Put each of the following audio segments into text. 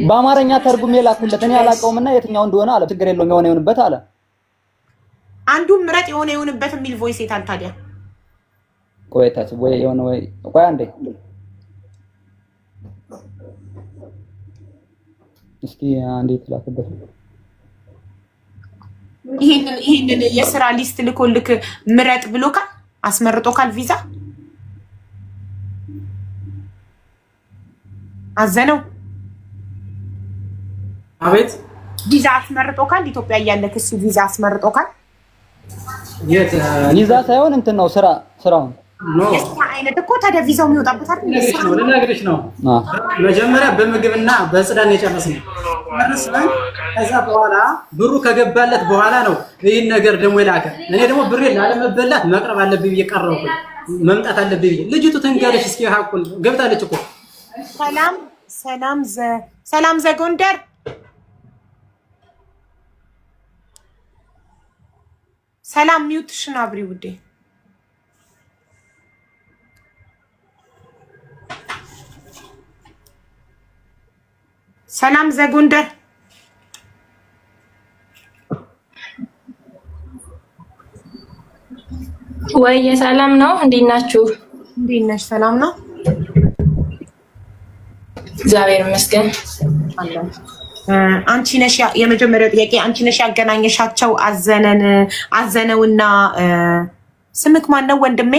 በአማርኛ ተርጉሜ ላኩለት። እኔ አላውቀውምና የትኛው እንደሆነ አለ። ችግር የለውም የሆነ ይሁንበት አለ። አንዱን ምረጥ የሆነ ይሁንበት የሚል ቮይስ የታል ታዲያ? ቆይታች ወይ የሆነ ወይ ቆይ አንዴ እስቲ አንዴ ትላክበት። ይሄንን የስራ ሊስት ልኮልክ ምረጥ ብሎካል፣ አስመርጦካል። ቪዛ አዘነው። አቤት ቪዛ አስመርጦካል። ኢትዮጵያ እያለክ እሱ ቪዛ አስመርጦካል። የት ቪዛ ሳይሆን እንትን ነው ስራውን የስራ አይነት እኮ ታዲያ ቪዛው የሚወጣበት አይደል? ልነግርሽ ነው። መጀመሪያ በምግብና በጽዳን የጨረስነው ጨረስን። ከዛ በኋላ ብሩ ከገባለት በኋላ ነው ይሄን ነገር ደግሞ ይላከ። እኔ ደግሞ ብሬ ላለመበላት መቅረብ አለብኝ ብዬ ቀረብኩ። መምጣት አለብኝ ብዬ ልጅቱ ትንገርሽ እስኪ ሀቁን ገብታለች እኮ። ሰላም ዘጎንደር ሰላም ሚውትሽን አብሪ ውዴ። ሰላም ዘጎንደር ወይ ሰላም ነው። እንዴት ናችሁ? እንዴት ነሽ? ሰላም ነው እግዚአብሔር ይመስገን። አንቺ ነሽ የመጀመሪያው ጥያቄ፣ አንቺ ነሽ ያገናኘሻቸው አዘነውና ስምክ ማን ነው ወንድሜ?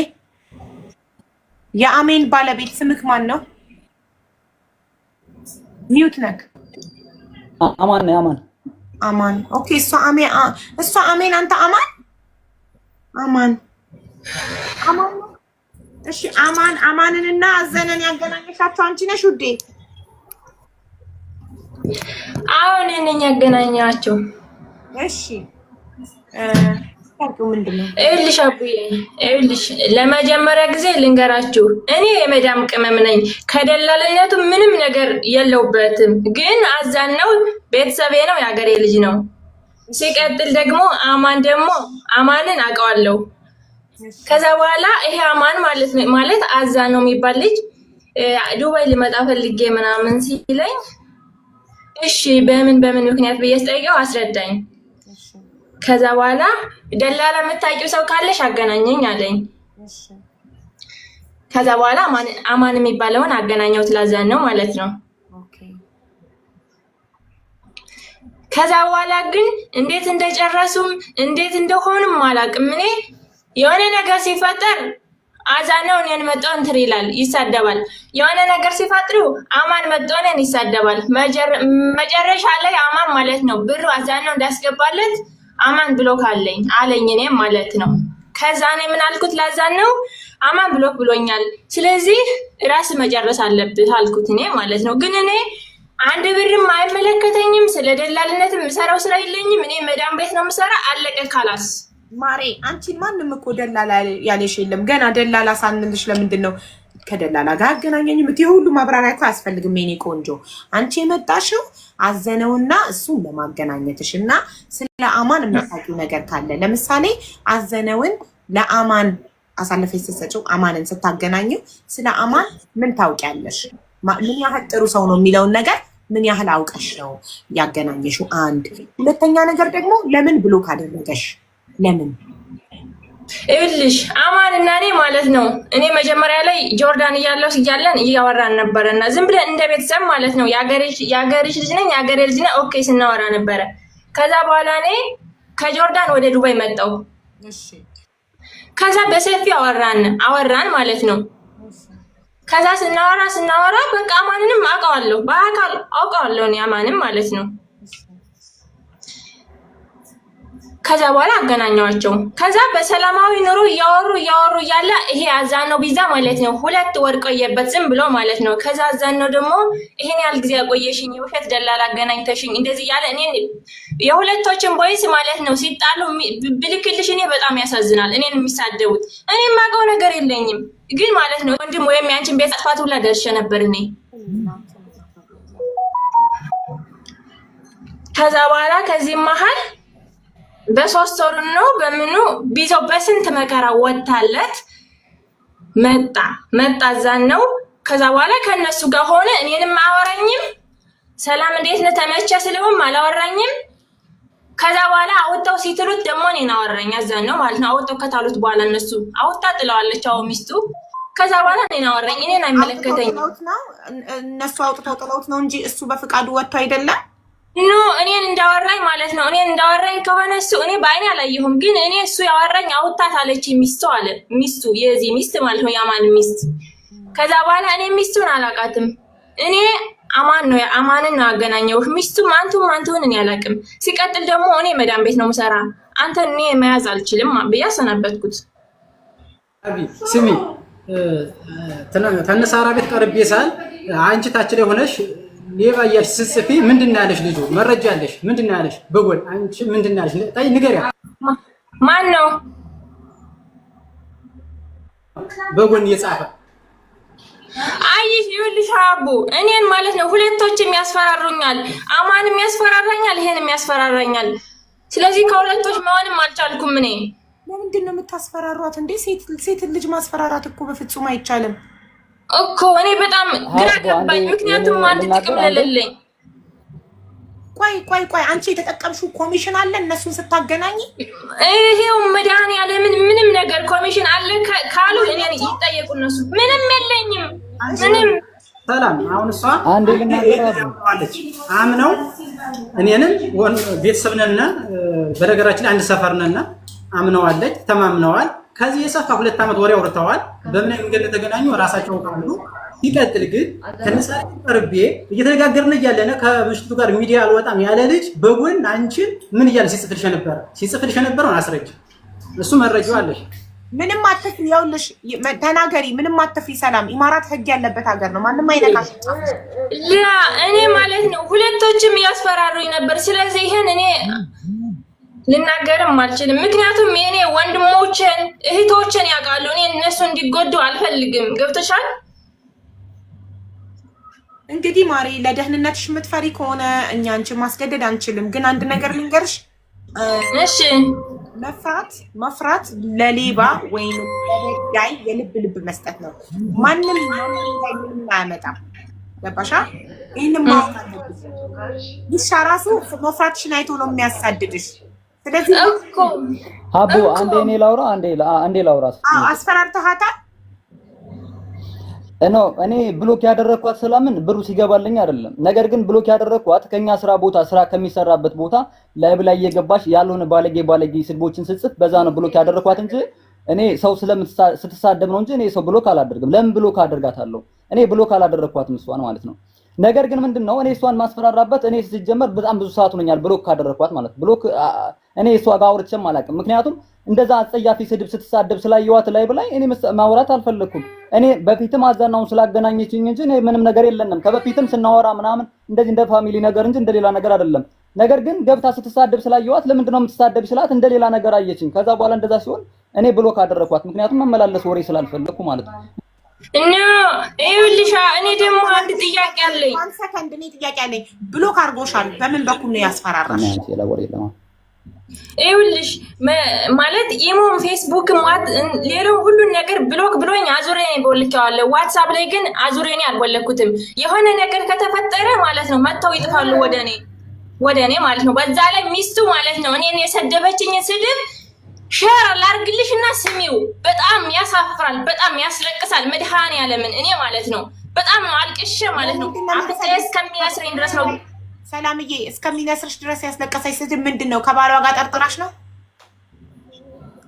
የአሜን ባለቤት ስምክ ማን ነው? ሚውት ነክ አማን ነው። አማን ኦኬ። እሷ አሜን አንተ አማን እሺ። አማንንና አዘነን ያገናኘሻቸው አንቺ ነሽ ውዴ? አሁን እኔን ያገናኛቸው። እሺ ታውቂው ምንድነው? እልሽ አቡዬ እልሽ ለመጀመሪያ ጊዜ ልንገራችሁ፣ እኔ የመዳም ቅመም ነኝ። ከደላልነቱ ምንም ነገር የለውበትም። ግን አዛነው ቤተሰቤ ነው፣ ያገሬ ልጅ ነው። ሲቀጥል ደግሞ አማንን አውቀዋለሁ። ከዛ በኋላ ይሄ አማን ማለት አዛነው የሚባል ልጅ ዱባይ ሊመጣ ፈልጌ ምናምን ሲለኝ እሺ በምን ምክንያት ብዬ ስጠይቀው አስረዳኝ። ከዛ በኋላ ደላላ የምታውቂው ሰው ካለሽ አገናኘኝ አለኝ። ከዛ በኋላ አማን የሚባለውን አገናኘው ትላዛነው ማለት ነው። ከዛ በኋላ ግን እንዴት እንደጨረሱም እንዴት እንደሆኑም አላውቅም። እኔ የሆነ ነገር ሲፈጠር አዛነው እኔን መጥቶ እንትን ይላል፣ ይሳደባል። የሆነ ነገር ሲፈጥሩ አማን መጥቶ እኔን ይሳደባል። መጨረሻ ላይ አማን ማለት ነው ብሩ አዛነው እንዳስገባለት አማን ብሎክ አለኝ እኔም ማለት ነው። ከዛ እኔ ምን አልኩት ላዛነው አማን ብሎክ ብሎኛል፣ ስለዚህ ራስ መጨረስ አለብህ አልኩት እኔ ማለት ነው። ግን እኔ አንድ ብርም አይመለከተኝም፣ ስለ ደላልነትም የምሰራው ስራ የለኝም። እኔ መዳም ቤት ነው የምሰራ፣ አለቀ ካላስ። ማሬ አንቺን ማንም እኮ ደላላ ያለሽ የለም። ገና ደላላ ሳንልሽ ለምንድን ነው ከደላላ ጋር አገናኘኝ? የሁሉ ማብራሪያ እኮ አያስፈልግም የኔ ቆንጆ። አንቺ የመጣሽው አዘነውና እሱን ለማገናኘትሽ እና ስለ አማን የምታውቂው ነገር ካለ ለምሳሌ አዘነውን ለአማን አሳልፈሽ ስትሰጪው አማንን ስታገናኘው ስለ አማን ምን ታውቂያለሽ? ምን ያህል ጥሩ ሰው ነው የሚለውን ነገር ምን ያህል አውቀሽ ነው ያገናኘሽው? አንድ ሁለተኛ ነገር ደግሞ ለምን ብሎክ አደረገሽ? ለምን ይኸውልሽ አማን እና እኔ ማለት ነው እኔ መጀመሪያ ላይ ጆርዳን እያለን እያወራን ነበረና ዝም ብለን እንደ ቤተሰብ ማለት ነው የአገርሽ ልጅ ነኝ የአገሬ ልጅ ነኝ ኦኬ ስናወራ ነበረ። ከዛ በኋላ እኔ ከጆርዳን ወደ ዱባይ መጣሁ። ከዛ በሰፊ አወራን ማለት ነው። ከዛ ስናወራ በቃ አማንንም አውቀዋለሁ፣ በአካል አውቀዋለሁ እኔ አማንም ማለት ነው። ከዛ በኋላ አገናኘዋቸው። ከዛ በሰላማዊ ኑሮ እያወሩ እያለ ይሄ አዛነው ቢዛ ማለት ነው 2 ወር ቆየበት ዝም ብሎ ማለት ነው። ከዛ አዛነው ደግሞ ይሄን ያህል ጊዜ ያቆየሽኝ የውሸት ደላላ አገናኝተሽኝ እንደዚህ ያለ እኔ የሁለቶችን ቦይስ ማለት ነው ሲጣሉ ብልክልሽ እኔ በጣም ያሳዝናል። እኔን የሚሳደቡት እኔ የማውቀው ነገር የለኝም ግን ማለት ነው ወንድም ወይም ያንቺን ቤት አጥፋት ሁላ ደርሼ ነበር እኔ። ከዛ በኋላ ከዚህ መሀል በ3 ወር ነው በምኑ ቢዘው በስንት መከራ ወጣለት መጣ አዛነው ከዛ በኋላ ከነሱ ጋር ሆነ። እኔንም አወራኝም ሰላም እንዴት ነህ ተመቸ ስለውም አላወራኝም። ከዛ በኋላ አወጣው ሲትሉት ደግሞ እኔን አወራኝ። አዛን ነው ማለት ነው። አወጣው ከታሉት በኋላ እነሱ አወጣ ጥለዋለች አው ሚስቱ። ከዛ በኋላ እኔን አወራኝ። እኔን አይመለከተኝም። እነሱ አውጥተው ጥለውት ነው እንጂ እሱ በፍቃዱ ወጥቶ አይደለም። ኖ እኔን እንዳወራኝ ማለት ነው። እኔን እንዳወራኝ ከሆነ እሱ እኔ በአይኔ አላየሁም፣ ግን እኔ እሱ ያወራኝ አውጣት አለች ሚስቱ አለ። ሚስቱ የዚህ ሚስት ማለት ነው ያማን ሚስት። ከዛ በኋላ እኔ ሚስቱን አላውቃትም። እኔ አማንን ነው ያገናኘው። ሚስቱም አንቱን እኔ አላውቅም። ሲቀጥል ደግሞ እኔ መዳም ቤት ነው የምሰራ። አንተን እኔ መያዝ አልችልም ብዬ አሰናበትኩት። አቢ ስሚ ተነሳራ ቤት ቀርቤ ሳል አንቺ ታች ላይ ሆነሽ ሌባ እያልሽ ስትጽፊ ምንድን ነው ያለሽ? ልጁ መረጃ አለሽ? ምንድን ነው ያለሽ? በጎን አንቺ ምንድን ነው ያለሽ? ታይ ንገሪያ። ማን ነው በጎን የጻፈ? አይሽ ይኸውልሽ አቡ እኔን ማለት ነው ሁለቶችም ያስፈራሩኛል። አማንም ያስፈራራኛል፣ ይሄንም ያስፈራራኛል። ስለዚህ ከሁለቶች መሆንም አልቻልኩም። እኔ ለምንድን ነው የምታስፈራሯት እንዴ? ሴት ልጅ ማስፈራራት እኮ በፍጹም አይቻልም እኮ። እኔ በጣም ግራ ገባኝ፣ ምክንያቱም አንድ ጥቅም ለሌለኝ። ቆይ አንቺ የተጠቀምሽው ኮሚሽን አለ እነሱን ስታገናኝ? ይሄው መድኃኒዓለምን ምንም ነገር ኮሚሽን አለ ካሉ እኔን ይጠየቁ እነሱ። ምንም የለኝም ምንም። ሰላም አሁን እሷ አንዴ ልናገራለች አምነው እኔንም ቤተሰብ ነን፣ በነገራችን አንድ ሰፈር ነን። አምነዋለች፣ ተማምነዋል። ከዚህ የሰፋ 2 ዓመት ወሬ አውርተዋል። በምን መንገድ ተገናኙ ራሳቸው ካሉ። ሲቀጥል ግን ከነሳሪ ቀርቤ እየተነጋገርን እያለነ ከምሽቱ ጋር ሚዲያ አልወጣም ያለ ልጅ በጎን አንቺን ምን እያለ ሲጽፍልሽ ነበር አስረጅ። እሱ መረጃው አለሽ። ምንም አትፍሪ፣ ያውልሽ ተናገሪ። ምንም አትፍሪ። ሰላም ኢማራት ህግ ያለበት ሀገር ነው። ማንም አይነካሽ። እኔ ማለት ነው ሁለቶችም ያስፈራሩኝ ነበር። ስለዚህ ይሄን እኔ ልናገርም አልችልም። ምክንያቱም የኔ ወንድሞችን እህቶችን ያውቃሉ። እኔ እነሱ እንዲጎዱ አልፈልግም። ገብተሻል? እንግዲህ ማሪ ለደህንነትሽ የምትፈሪ ከሆነ እኛ አንቺን ማስገደድ አንችልም። ግን አንድ ነገር ልንገርሽ። እሺ መፍራት ለሌባ ወይም ለበዳይ የልብ መስጠት ነው። ማንም አያመጣም። ገባሻ? ይህንም ማወቅ አለብሽ። ይሻ ራሱ መፍራትሽን አይቶ ነው የሚያሳድድሽ። ስለዚህ እኮ አቡ አንዴ እኔ ላውራ አንዴ ላውራ። አስፈራርተሃታል? እኔ ብሎክ ያደረኳት ስለምን ብሩ ሲገባልኝ አይደለም። ነገር ግን ብሎክ ያደረኳት ከኛ ስራ ከሚሰራበት ቦታ ላይብ ላይ እየገባሽ ያልሆነ ባለጌ ስድቦችን ስጽፍ በዛ ነው ብሎክ ያደረኳት እንጂ እኔ ሰው ስትሳደብ ነው እንጂ እኔ ሰው ብሎክ አላደርግም። ለምን ብሎክ አደርጋታለሁ? እኔ ብሎክ አላደረኳትም እሷን ማለት ነው። ነገር ግን ምንድነው እኔ እሷን ማስፈራራበት እኔ ሲጀመር በጣም ብዙ ሰዓት ሆነኛል ብሎክ ካደረኳት ማለት ብሎክ እኔ እሷ ጋር አውርቼም አላውቅም። ምክንያቱም እንደዛ አጸያፊ ስድብ ስትሳደብ ስላየዋት ላይ ብላይ እኔ ማውራት አልፈለኩም። እኔ በፊትም አዛናውን ስላገናኘችኝ እንጂ እኔ ምንም ነገር የለንም። ከበፊትም ስናወራ ምናምን እንደዚህ እንደ ፋሚሊ ነገር እንጂ እንደሌላ ነገር አይደለም። ነገር ግን ገብታ ስትሳደብ ስላየዋት ለምንድነው የምትሳደብ ስላት እንደሌላ ነገር አየችኝ። ከዛ በኋላ እንደዛ ሲሆን እኔ ብሎክ አደረኳት። ምክንያቱም መመላለስ ወሬ ስላልፈለኩ ማለት ነው። ይኸውልሽ እኔ ደግሞ አንድ ጥያቄ አለኝ። አንድ ሰከንድ እኔ ጥያቄ አለኝ። ብሎክ አድርጎሻል። በምን በኩል ነው ያስፈራራሽ? ይኸውልሽ ማለት ኢሞም ፌስቡክም ሌላው ሁሉን ነገር ብሎክ ብሎኝ አዙሬኔ ቦልኬዋለሁ። ዋትስአፕ ላይ ግን አዙሬኔ አልቦለኩትም። የሆነ ነገር ከተፈጠረ ማለት ነው መጥተው ይጥፋሉ ወደ እኔ ማለት ነው። በዛ ላይ ሚስቱ ማለት ነው እኔን የሰደበችኝ ስድብ ሼር ላርግልሽና ስሚው። በጣም ያሳፍራል፣ በጣም ያስለቅሳል። መድኃኒዓለምን እኔ ማለት ነው በጣም ነው አልቅሼ ማለት ነው እስከሚያስረኝ ድረስ ነው። ሰላምዬ እስከሚነስርሽ ድረስ ያስለቀሰሽ ስድብ ምንድን ነው? ከባሏ ጋር ጠርጥራሽ ነው?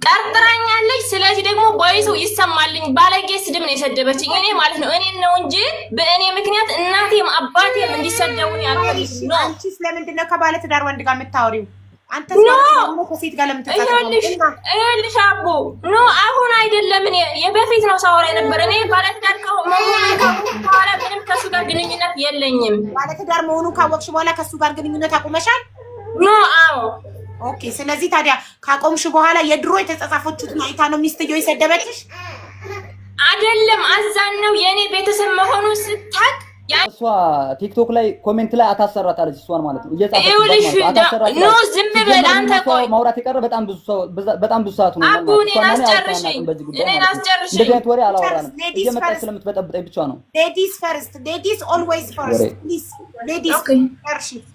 ጠርጥራኛለች። ስለዚህ ደግሞ ቦይሱ ይሰማልኝ። ባለጌ ስድብ ነው የሰደበችኝ እኔ ማለት ነው። እኔን ነው እንጂ በእኔ ምክንያት እናቴም አባቴም እንዲሰደቡኝ አልፈልግም ነው። አንቺ ስለምንድን ነው ከባለ ትዳር ወንድ ጋር የምታወሪው? አንተ ስለምን ከሴት ጋር ለምን ተጣጣሽ? ይኸውልሽ አቦ ኖ አሁን አይደለም። እኔ የበፊት ነው ሳወራ የነበረ። እኔ ባለትዳር በኋላ ምንም ከሱ ጋር ግንኙነት የለኝም። ባለትዳር መሆኑን ካወቅሽ በኋላ ከሱ ጋር ግንኙነት አቁመሻል? ኖ አዎ። ኦኬ። ስለዚህ ታዲያ ካቆምሽ በኋላ የድሮ የተጻጻፈችሁትን አይታ ነው ሚስትየው የሰደበችሽ? አይደለም አዛን ነው የኔ ቤተሰብ መሆኑን ስታቅ እሷ ቲክቶክ ላይ ኮሜንት ላይ አታሰራታለች እሷን ማለት ነው እየጻፈች ነው ዝም በል አንተ ቆይ ማውራት የቀረ በጣም ብዙ ሰዓት ነው እኔን አስጨርሽኝ እንደዚህ አይነት ወሬ አላወራንም እየመጣች ስለምትበጠብጠኝ ብቻ ነው ladies first ladies always first please ladies first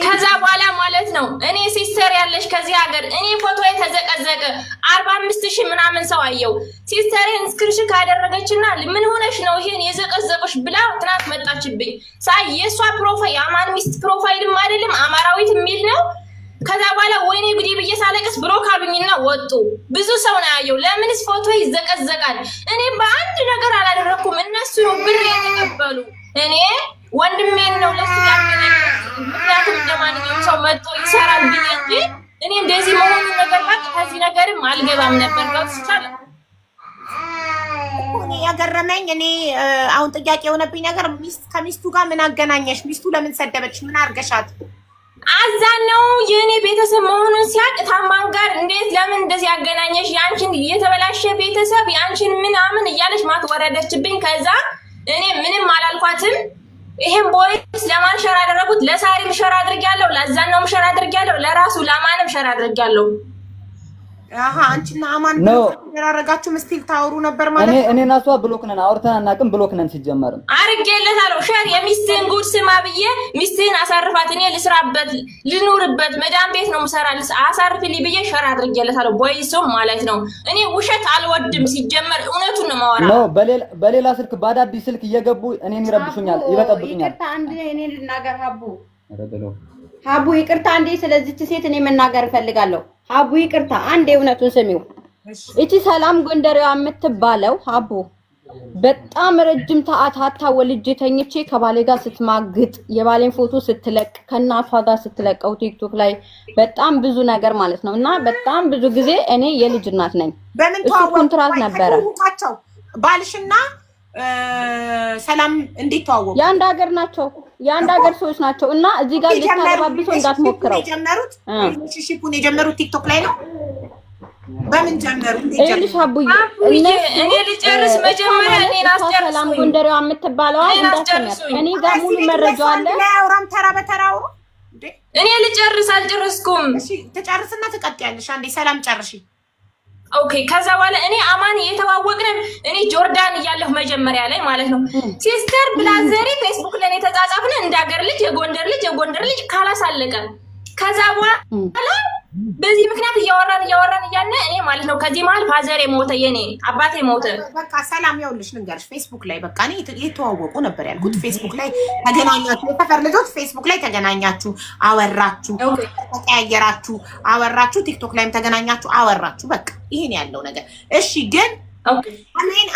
ከዛ በኋላ ማለት ነው እኔ ሲስተር ያለሽ ከዚህ ሀገር እኔ ፎቶ የተዘቀዘቀ 45000 ምናምን ሰው አየው ሲስተርን ስክሪንሾት ካደረገችና ምን ሆነሽ ነው ይሄን የዘቀዘቀሽ ብላ ትናንት መጣችብኝ ሳይ የሷ ፕሮፋይል አማን ሚስት ፕሮፋይልም አይደለም አማራዊት የሚል ነው ከዛ በኋላ ወይኔ ጉዲ ብዬ ሳለቀስ ብሎክ አሉኝና ወጡ ብዙ ሰው ነው ያየው ለምንስ ፎቶ ይዘቀዘቃል እኔ በአንድ ነገር አላደረኩም እነሱ ነው ብር የተቀበሉ እኔ ወንድሜን ነው ለሱ ያገኘ ምክንያቱም እንደማንኛውም ሰው መጥቶ ይሰራል ብዬ እንጂ እኔ እንደዚህ መሆኑን ነገር ባቅ ከዚህ ነገርም አልገባም ነበር ገብቶሻል እኔ ያገረመኝ እኔ አሁን ጥያቄ የሆነብኝ ነገር ከሚስቱ ጋር ምን አገናኘሽ ሚስቱ ለምን ሰደበች ምን አርገሻት አዛነው የኔ ቤተሰብ መሆኑን ሲያቅ ታማን ጋር እንዴት ለምን እንደዚህ ያገናኘሽ ያንቺን የተበላሸ ቤተሰብ ያንቺን ምናምን እያለሽ ማት ወረደችብኝ ከዛ እኔ ምንም አላልኳትም ይሄን ቦይስ ለማን ሸር አደረጉት ለሳሪም ሸር አድርጌያለሁ ለዛናውም ሸር አድርጌያለሁ ለራሱ ለማንም ሸር አድርጌያለሁ አሃ አንቺና አማን ያደረጋችሁ መስቲል ታወሩ ነበር ማለት እኔና እሷ ብሎክ ነን አውርተን አናውቅም ብሎክ ነን ሲጀመር አርጌለታለሁ ሸር የሚስቴን ጉድ ስማ ብዬ ሚስቴን አሳርፋት እኔ ልስራበት ልኑርበት መዳም ቤት ነው ምሰራልስ አሳርፍልኝ ብዬ ሸር አድርጌለታለሁ ቦይሱም ማለት ነው እኔ ውሸት አልወድም ሲጀመር እውነቱን ነው ማወራ ነው በሌላ ስልክ ባዳዲስ ስልክ እየገቡ እኔን ይረብሹኛል ይበጠብጡኛል ይቅርታ አንዴ እኔ ልናገር ሀቡ ይቅርታ አንዴ ስለዚህች ሴት እኔ መናገር ፈልጋለሁ ሀቡ ይቅርታ አንዴ እውነቱን ስሚው እቺ ሰላም ጎንደሬዋ የምትባለው ሀቡ በጣም ረጅም ሰዓት ወልጄ ተኝቼ ከባሌ ጋር ስትማግጥ የባሌን ፎቶ ስትለቅ ከናቷ ጋር ስትለቀው ቲክቶክ ላይ በጣም ብዙ ነገር ማለት ነውና በጣም ብዙ ጊዜ እኔ የልጅ እናት ነኝ እሱ ኮንትራት ነበረ ባልሽና ሰላም እንዴት ተዋወቁ ያንድ ሀገር ሰዎች ናቸው እና እዚህ ጋር ልታረባብሱ እንዳትሞክረው የጀመሩት ሪሌሽንሺፑን የጀመሩት ቲክቶክ ላይ ነው በምን ጀመሩ እልሽ አቡዬ እኔ ልጨርስ መጀመሪያ እኔን አስጨርስ ሰላም ጎንደሬዋ የምትባለው እንዳትነር እኔ ጋር ሙሉ መረጃው አለ አውራም ተራ በተራው እኔ ልጨርስ አልጨረስኩም እሺ ተጨርስና ትቀጥያለሽ አንዴ ሰላም ጨርሺ ኦኬ ከዛ በኋላ እኔ አማን የተዋወቅንም እኔ ጆርዳን እያለሁ መጀመሪያ ላይ ማለት ነው ሲስተር ብላዘሪ ፌስቡክ ላይ ተጻጻፍን እንዳገር ልጅ የጎንደር ልጅ ካላሳለቀ ከዛ በኋላ በዚህ ምክንያት እያወራን እያለ እኔ ማለት ነው ከዚህ መሀል ፋዘር ሞተ የኔ አባቴ ሞተ በቃ ሰላም ያውልሽ ልንገርሽ ፌስቡክ ላይ በቃ እኔ የተዋወቁ ነበር ያልኩት ፌስቡክ ላይ ተገናኛችሁ የሰፈር ልጆች ፌስቡክ ላይ ተገናኛችሁ አወራችሁ ተቀያየራችሁ አወራችሁ ቲክቶክ ላይም ተገናኛችሁ አወራችሁ በቃ ይሄን ያለው ነገር እሺ ግን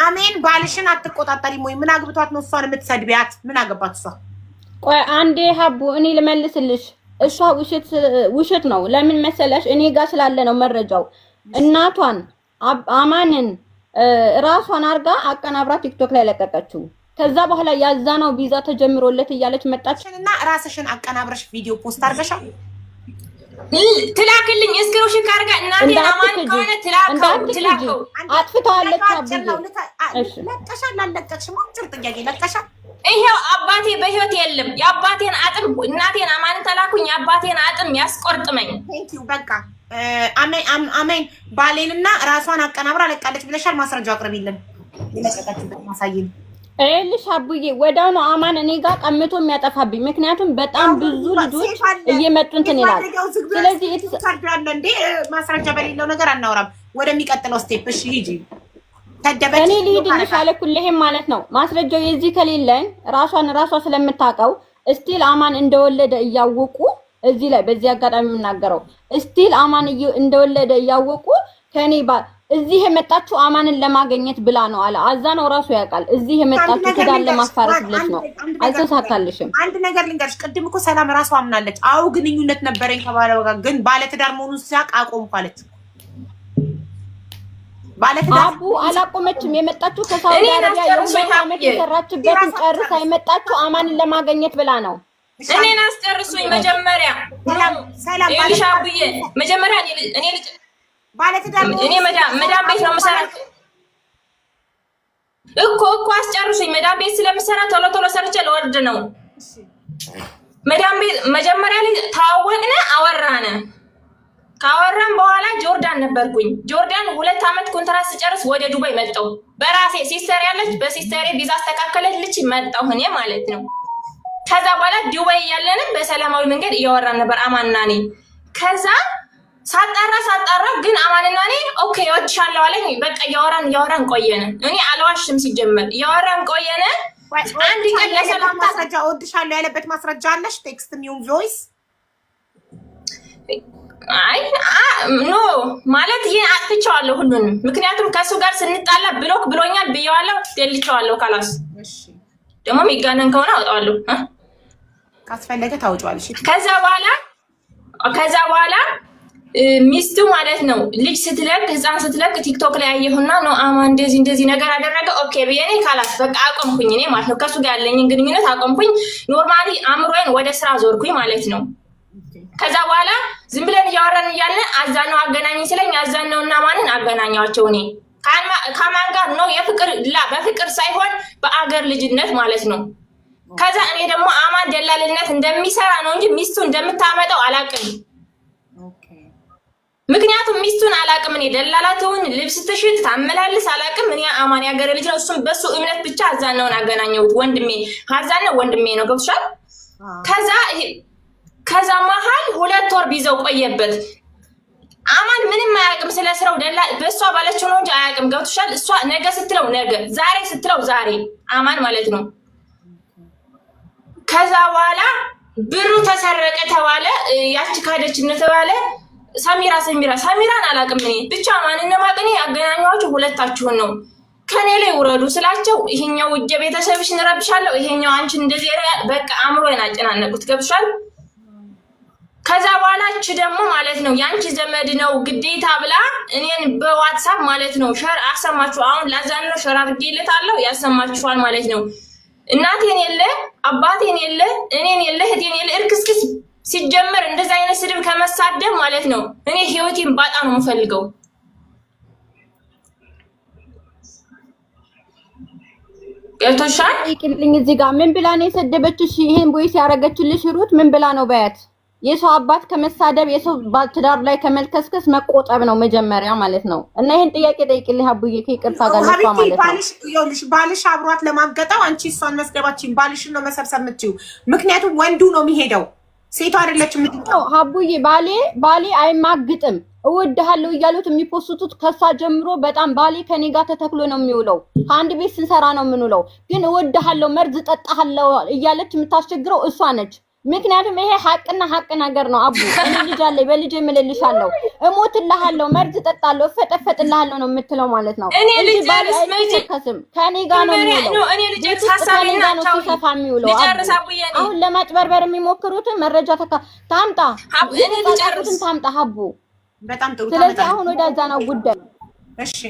አሜን ባልሽን አትቆጣጠሪም ወይ ምን አግብቷት ነው እሷን የምትሰድቢያት ምን አገባት እሷ ቆይ አንዴ ሀቡ እኔ ልመልስልሽ እሷ ውሸት ነው ለምን መሰለሽ እኔ ጋር ስላለ ነው መረጃው እናቷን አማንን ራሷን አርጋ አቀናብራ ቲክቶክ ላይ ለቀቀችው ከዛ በኋላ ያዛናው ቪዛ ተጀምሮለት እያለች መጣችና ራስሽን አቀናብረሽ ቪዲዮ ፖስት አርገሻው ትላክልኝ እስክሪንሾት ካርጋ እናቴ አማን ከሆነ ትላከው አጥፍታለች አቡዬ እሺ ለቀሻል አለቀቅሽም አጭር ጥያቄ ለቀሻል ይሄው አባቴ በህይወት የለም የአባቴን አጥም እናቴን አማን ተላኩኝ የአባቴን አጥም ያስቆርጥመኝ ቴንክ ዩ በቃ አሜን ባሌንና ራሷን አቀናብራ ለቃለች ብለሻል ማስረጃው አቅርቢልን ለቀቀችበት ማሳየን እልሽ አቡዬ ወዳው ነው አማን እኔ ጋር ቀምቶ የሚያጠፋብኝ ምክንያቱም በጣም ብዙ ልጆች እየመጡ እንትን ይላል ስለዚህ ታርዳለ እንዴ ማስረጃ በሌለው ነገር አናወራም ወደሚቀጥለው ስቴፕ እሺ ሂጂ እኔ ልሂድልሽ አለኩልህም ማለት ነው ማስረጃው የዚህ ከሌለኝ ራሷ ስለምታውቀው ስቲል አማን እንደወለደ እያወቁ እዚህ ላይ በዚህ አጋጣሚ የምናገረው ስቲል አማን እንደወለደ እያወቁ ከኔ እዚህ የመጣችው አማንን ለማግኘት ብላ ነው አለ አዛናው ራሱ ያውቃል እዚህ የመጣችው ትዳር ለማፋረስ ብለሽ ነው አልተሳካልሽም አንድ ነገር ልንገርሽ ቅድም እኮ ሰላም ራሷ አምናለች አው ግንኙነት ነበረኝ ከባለው ጋር ግን ባለትዳር መሆኑን ሲያውቅ አቆምኳለች አቡ አላቆመችም የመጣችው ከሳውዲ አረቢያ የሁለት ዓመት የሰራችበትን ጨርሳ የመጣችው አማንን ለማግኘት ብላ ነው እኔን አስጨርሱኝ መጀመሪያ ሰላም ባልሻቡዬ መጀመሪያ እኔ ልጅ ባለትዳር እኔ መዳም ቤት ነው መሰራት እኮ አስጨርሱኝ። መዳም ቤት ስለምሰራ ቶሎ ሰርቼ ለወርድ ነው። መዳም ቤት መጀመሪያ ላይ ታወቅነ አወራነ። ካወራን በኋላ ጆርዳን ነበርኩኝ። ጆርዳን 2 አመት ኮንትራት ስጨርስ ወደ ዱባይ መጣሁ። በራሴ ሲስተር ያለች በሲስተሬ ቪዛ አስተካከለልኝ መጣሁ እኔ ማለት ነው። ከዛ በኋላ ዱባይ ያለንም በሰላማዊ መንገድ እያወራን ነበር አማንና እኔ። ከዛ ሳጣራ ግን አማንና እኔ ኦኬ ወድሻለሁ አለኝ። በቃ እያወራን ቆየነ። እኔ አልዋሽም ሲጀመር እያወራን ቆየነ። አንድ ቀን ለሰላም ማስረጃ ወድሻለሁ ያለበት ማስረጃ አለሽ? ቴክስት ሚውን ቮይስ? አይ ኖ ማለት ይሄን አጥፍቼዋለሁ ሁሉንም። ምክንያቱም ከሱ ጋር ስንጣላ ብሎክ ብሎኛል ብየዋለሁ፣ ደልቼዋለሁ። ካላስ ደግሞ የሚጋነን ከሆነ አውጣዋለሁ። ካስፈለገ ታውጫዋለሽ። ከዛ በኋላ ሚስቱ ማለት ነው ልጅ ስትለቅ ህፃን ስትለቅ ቲክቶክ ላይ አየሁና ነው አማ እንደዚህ ነገር አደረገ። ኦኬ ብዬኔ ካላስ በቃ አቆምኩኝ እኔ ማለት ነው። ከሱ ጋር ያለኝን ግንኙነት አቆምኩኝ። ኖርማሊ አምሮዬን ወደ ስራ ዞርኩኝ ማለት ነው። ከዛ በኋላ ዝም ብለን እያወራን እያለ አዛነው አገናኝ ስለኝ አዛነውና ማንን አገናኛቸው እኔ ከማን ጋር ነው በፍቅር ሳይሆን በአገር ልጅነት ማለት ነው። ከዛ እኔ ደግሞ አማን ደላልነት እንደሚሰራ ነው እንጂ ሚስቱ እንደምታመጣው አላቅም። ምክንያቱም ሚስቱን አላቅም እኔ ደላላቱን ልብስ ትሽት ታመላልስ አላቅም። እኔ አማን ያገር ልጅ ነው። እሱም በሱ እምነት ብቻ አዛነውን አገናኘሁት። ወንድሜ አዛነው ወንድሜ ነው ገብቶሻል። ከዛ መሀል 2 ወር ቢዘው ቆየበት። አማን ምንም አያውቅም ስለ ስራው በእሷ ባለችው ነው እንጂ አያውቅም ገብቶሻል። እሷ ነገ ስትለው ነገ ዛሬ ስትለው ዛሬ አማን ማለት ነው። ከዛ በኋላ ብሩ ተሰረቀ ተባለ። ያቺ ካደች ተባለ። ሰሚራን አላውቅም እኔ ብቻ ማንንም ማቅኔ ያገናኘኋችሁ ሁለታችሁን ነው። ከኔ ላይ ውረዱ ስላቸው ይሄኛው እጀ ቤተሰብሽን ረብሻለሁ፣ ይሄኛው አንቺን እንደዚህ በቃ አእምሮዬን አጨናነቁት ገብቶሻል። ከዛ በኋላ እቺ ደግሞ ማለት ነው ያንቺ ዘመድ ነው ግዴታ ብላ እኔን በዋትስአፕ ማለት ነው ሸር አሰማችሁ። አሁን ላዛነው ሸር አድርጌለታለሁ ያሰማችኋል ማለት ነው። እናቴን የለ አባቴን የለ እኔን የለ እህቴን የለ እርክስክስ ሲጀመር እንደዛ አይነት ስድብ ከመሳደብ ማለት ነው እኔ ህይወቴን ባጣ ነው የምፈልገው። ገብቶሻል? ይቅልኝ እዚህ ጋር ምን ብላ ነው የሰደበችሽ? ይሄን ቦይስ ያረጋችልሽ ሩት ምን ብላ ነው? በያት የሰው አባት ከመሳደብ የሰው ትዳር ላይ ከመልከስከስ መቆጠብ ነው መጀመሪያ ማለት ነው። እና ይሄን ጥያቄ ጠይቅልኝ አቡዬ ከይቅርታ ጋር ነው ማለት ነው። ባልሽ አብሯት ለማገጣው አንቺ እሷን መስደባችን ባልሽን ነው መሰብሰብ የምትይው። ምክንያቱም ወንዱ ነው የሚሄደው ሴቷ አይደለችም የምትጠው። አቡዬ ባሌ አይማግጥም እወድሃለሁ እያሉት የሚፖስቱት ከሷ ጀምሮ በጣም ባሌ ከኔ ጋር ተተክሎ ነው የሚውለው። ከአንድ ቤት ስንሰራ ነው የምንውለው። ግን እወድሃለሁ መርዝ ጠጣሃለሁ እያለች የምታስቸግረው እሷ ነች። ምክንያቱም ይሄ ሀቅና ሀቅ ነገር ነው። አቡ እኔ ልጅ አለኝ በልጄ እምልልሻለሁ እሞትልሃለሁ መርዝ ጠጣለሁ እፈጠፈጥልሃለሁ ነው የምትለው ማለት ነው። እኔ ልጅ አልስመይከስም ከኔ ጋር ነው የሚውለው። እኔ ልጅ ተሳሳቢና ነው ሲሰፋ የሚውለው። አሁን ለማጭበርበር የሚሞክሩት መረጃ ታምጣ እኔ ልጨርስ ታምጣ ሀቡ በጣም ጥሩ። ስለዚህ አሁን ወደዛ ነው ጉዳይ። እሺ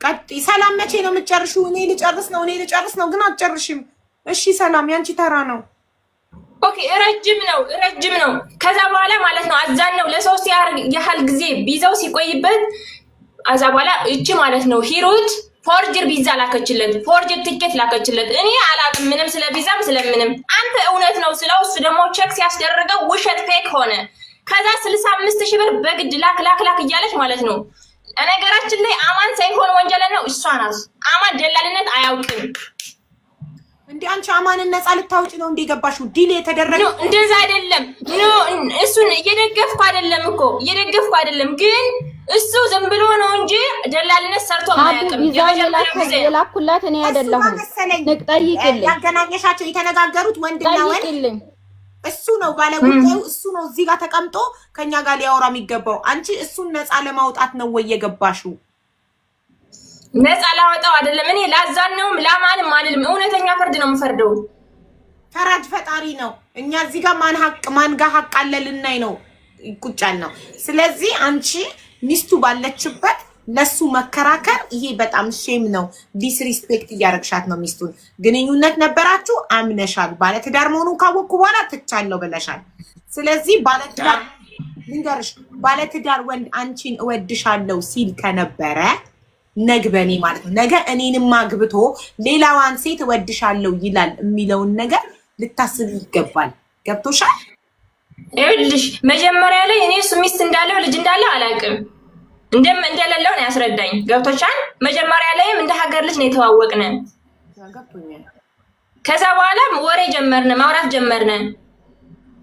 ቀጥይ። ሰላም መቼ ነው የምትጨርሺው? እኔ ልጨርስ ነው ግን አትጨርሽም። እሺ ሰላም ያንቺ ተራ ነው። ኦኬ ረጅም ነው። ከዛ በኋላ ማለት ነው አዛነው ለ3 ያህል ጊዜ ቢዛው ሲቆይበት አዛ በኋላ እቺ ማለት ነው ሂሩት ፎርጀር ቪዛ ላከችለት፣ ፎርጀር ቲኬት ላከችለት። እኔ አላቅም ምንም ስለ ቪዛም ስለምንም። አንተ እውነት ነው ስለው እሱ ደግሞ ቼክ ሲያስደርገው ውሸት ፌክ ሆነ። ከዛ 65,000 ብር በግድ ላክ እያለች ማለት ነው። ነገራችን ላይ አማን ሳይሆን ወንጀለኛ ነው እሷ ናት። አማን ደላልነት አያውቅም። እንዴ አንቺ አማንን ነፃ ልታውጪ ነው እንዴ ገባሽው? ዲል የተደረገ እንደዛ አይደለም። እሱን እየደገፍኩ አይደለም ግን እሱ ዝም ብሎ ነው እንጂ ደላልነት ሰርቶ አያውቅም። የላኩላት እኔ አይደለሁም። ጠይቅልኝ። ያገናኘሻቸው የተነጋገሩት ወንድና ወንድ እሱ ነው ባለጉዳዩ። እሱ ነው እዚህ ጋር ተቀምጦ ከኛ ጋር ሊያወራ የሚገባው። አንቺ እሱን ነፃ ለማውጣት ነው ወይ የገባሽው? ነፃ ላወጣው አይደለም። እኔ ላዛነውም ላማንም አይደለም። እውነተኛ ፍርድ ነው የምፈርደው። ፈራጅ ፈጣሪ ነው። እኛ እዚህ ጋር ማን ጋር ሀቅ አለ ልናይ ነው ቁጫል ነው። ስለዚህ አንቺ ሚስቱ ባለችበት ለሱ መከራከር ይሄ በጣም ሼም ነው። ዲስሪስፔክት እያረግሻት ነው ሚስቱን። ግንኙነት ነበራችሁ፣ አምነሻል። ባለትዳር መሆኑን ካወቅኩ በኋላ ትቻለሁ ብለሻል። ስለዚህ ባለትዳር ልንገርሽ፣ ባለትዳር ወንድ አንቺን እወድሻለሁ ሲል ከነበረ ነግበኔ ማለት ነው። ነገ እኔንም አግብቶ ሌላዋን ሴት እወድሻለሁ ይላል የሚለውን ነገር ልታስብ ይገባል። ገብቶሻል? ይኸውልሽ መጀመሪያ ላይ እኔ እሱ ሚስት እንዳለው ልጅ እንዳለው አላውቅም እንደሌለው ነው ያስረዳኝ። ገብቶሻል? መጀመሪያ ላይም እንደ ሀገር ልጅ ነው የተዋወቅነ። ከዛ በኋላ ወሬ ጀመርነ፣ ማውራት ጀመርነ።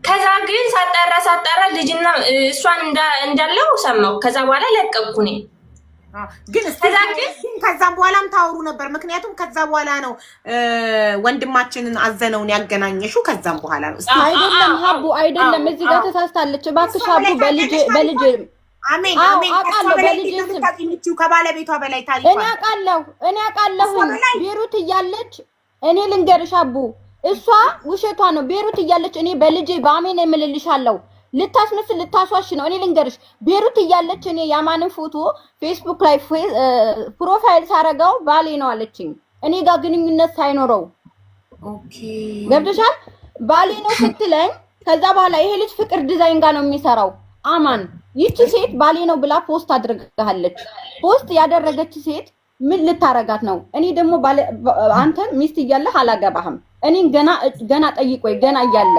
ከዛ ግን ሳጣራ ልጅና እሷን እንዳለው ሰማው። ከዛ በኋላ ለቀቅኩ እኔ። ግን ከዛም በኋላም ታወሩ ነበር። ምክንያቱም ከዛ በኋላ ነው ወንድማችንን አዘነውን ያገናኘሽው። ከዛም በኋላ ነው። አይደለም ሀቡ አይደለም፣ እዚህ ጋር ተሳስታለች። እባክሽ ሀቡ በልጅ አሜን አውቃለሁ። በልጅ ስም ከባለቤቷ በላይ ታሪኳ እኔ አውቃለሁ። ቤሩት እያለች እኔ ልንገርሽ ሀቡ እሷ ውሸቷ ነው። ቤሩት እያለች እኔ በልጅ በአሜን የምልልሻለሁ። ልታስመስል ልታስዋሽ ነው። እኔ ልንገርሽ ቤሩት እያለች እኔ ያማንን ፎቶ ፌስቡክ ላይ ፕሮፋይል ሳረጋው ባሌ ነው አለችኝ። እኔ ጋር ግንኙነት ሳይኖረው ገብቶሻል? ባሌ ነው ስትለኝ ከዛ በኋላ ይሄ ልጅ ፍቅር ዲዛይን ጋር ነው የሚሰራው አማን። ይቺ ሴት ባሌ ነው ብላ ፖስት አድርጋለች። ፖስት ያደረገች ሴት ምን ልታረጋት ነው? እኔ ደግሞ አንተን ሚስት እያለህ አላገባህም። እኔ ገና ጠይቆይ ገና እያለ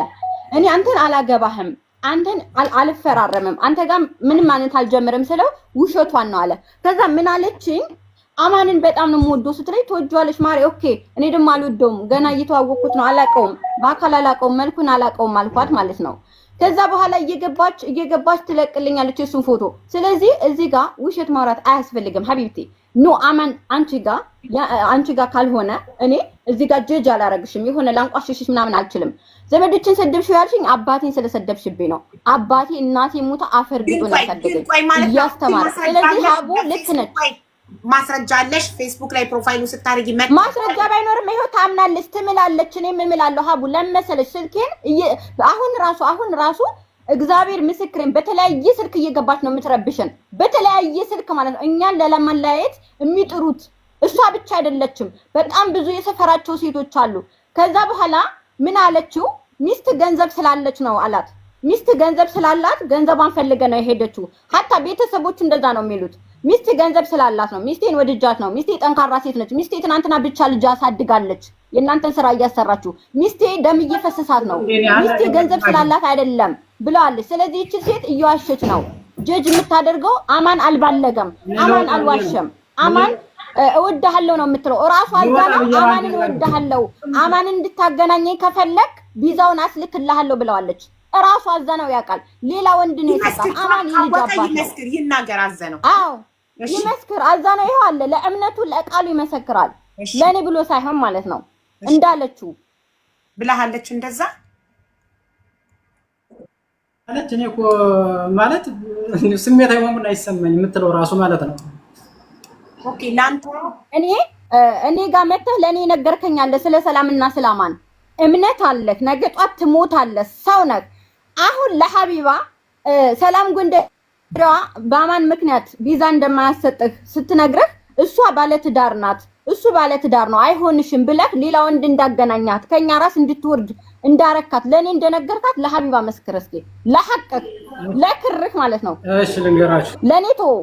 እኔ አንተን አላገባህም፣ አንተን አልፈራረምም፣ አንተ ጋር ምንም ማለት አልጀምርም ስለው ውሸቷን ነው አለ። ከዛ ምን አለችኝ? አማንን በጣም ነው የምወደው ስትለኝ ትወጂዋለሽ ማሪ። ኦኬ እኔ ደግሞ አልወደውም፣ ገና እየተዋወቅኩት ነው፣ አላውቀውም፣ በአካል አላውቀውም፣ መልኩን አላውቀውም አልኳት ማለት ነው። ከዛ በኋላ እየገባች ትለቅልኛለች የሱን ፎቶ። ስለዚህ እዚህ ጋር ውሸት ማውራት አያስፈልግም ሀቢብቲ። ኖ አማን አንቺ ጋር ካልሆነ እኔ እዚህ ጋር ጀጅ አላረግሽም። የሆነ ላንቋሽሽሽ ምናምን አልችልም። ዘመዶችን ሰደብሽው ያልሽኝ አባቴን ስለሰደብሽብኝ ነው። አባቴ እናቴ ሞታ አፈር ቢጡ ያሳደገኝ እያስተማረ። ስለዚህ ሀቡ ልክ ነች። ማስረጃ አለሽ? ፌስቡክ ላይ ፕሮፋይሉ ስታረጊ ማስረጃ ባይኖርም ይሄው ታምናለች፣ ትምላለች። እኔም እምላለሁ ሀቡ ለመሰለሽ ስልኬን አሁን ራሱ እግዚአብሔር ምስክሬን በተለያየ ስልክ እየገባች ነው የምትረብሽን። በተለያየ ስልክ ማለት ነው። እኛን ለማለያየት የሚጥሩት እሷ ብቻ አይደለችም። በጣም ብዙ የሰፈራቸው ሴቶች አሉ። ከዛ በኋላ ምን አለችው? ሚስት ገንዘብ ስላለች ነው አላት። ሚስት ገንዘብ ስላላት ገንዘቧን ፈልገ ነው የሄደችው። ሀታ ቤተሰቦች እንደዛ ነው የሚሉት። ሚስት ገንዘብ ስላላት ነው። ሚስቴን ወድጃት ነው። ሚስቴ ጠንካራ ሴት ነች። ሚስቴ ትናንትና ብቻ ልጅ አሳድጋለች። የእናንተን ስራ እያሰራችሁ። ሚስቴ ደም እየፈሰሳት ነው። ሚስቴ ገንዘብ ስላላት አይደለም ብለዋለች። ስለዚህ እቺ ሴት እየዋሸች ነው። ጀጅ የምታደርገው አማን አልባለገም፣ አማን አልዋሸም። አማን እወድሃለሁ ነው የምትለው እራሱ አልባለ። አማንን እወድሃለሁ፣ አማንን እንድታገናኘኝ ከፈለክ ቪዛውን አስልክልሃለሁ ብለዋለች። እራሱ አዘነው ያውቃል። ሌላ ወንድ ነው የሰጣት። አማን ይልጅ አባት ይመስክር፣ ይናገር፣ አዘነው። አዎ ይመስክር፣ አዘነው። ይሄው አለ ለእምነቱ ለቃሉ ይመሰክራል። ለኔ ብሎ ሳይሆን ማለት ነው። እንዳለችው ብለሃለች እንደዛ ማለት እኔ እኮ ማለት ስሜት አይሆንም አይሰማኝ የምትለው ራሱ ማለት ነው። ኦኬ ላንተ እኔ ጋር መተህ ለኔ ነገርከኝ አለ ስለ ሰላምና ስለማን እምነት አለህ። ነገ ጧት ትሞታለህ። ሰው ነህ። አሁን ለሐቢባ ሰላም ጎንደሬዋ በአማን ምክንያት ቪዛ እንደማያሰጥህ ስትነግርህ እሷ ባለትዳር ናት፣ እሱ ባለትዳር ነው፣ አይሆንሽም ብለህ ሌላ ወንድ እንዳገናኛት ከኛ ራስ እንድትወርድ እንዳረካት ለኔ እንደነገርካት ለሐቢባ መስክር እስኪ። ለሐቅህ ለክርህ ማለት ነው። እሺ ልንገራችሁ ለኔ ተው።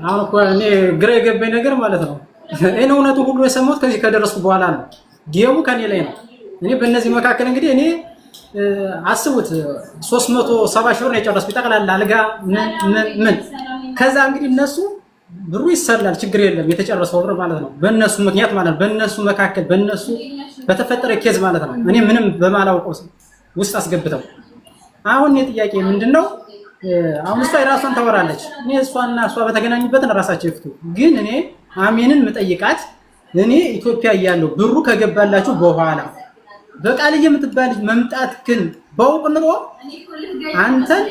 አሁን እኮ እኔ ግራ የገባኝ ነገር ማለት ነው እኔ እውነቱ ሁሉ የሰማሁት ከዚህ ከደረስኩ በኋላ ነው። ጌሙ ከኔ ላይ ነው። እኔ በእነዚህ መካከል እንግዲህ እኔ አስቡት 370 ሺህ ብር ነው የጨረስኩት ጠቅላላ አልጋ ምን ከዛ እንግዲህ እነሱ ብሩ ይሰላል ችግር የለም የተጨረሰው ብር ማለት ነው። በእነሱ ምክንያት ማለት ነው። በእነሱ መካከል በእነሱ በተፈጠረ ኬዝ ማለት ነው። እኔ ምንም በማላውቀው ውስጥ አስገብተው አሁን የጥያቄ ምንድነው? አሁን እሷ የራሷን ታወራለች። እኔ እሷና እሷ በተገናኙበትን ራሳቸው ይፍቱ። ግን እኔ አሜንን መጠይቃት እኔ ኢትዮጵያ እያለሁ ብሩ ከገባላችሁ በኋላ በቃልዬ የምትባል መምጣት ግን ባውቅ ኑሮ አንተን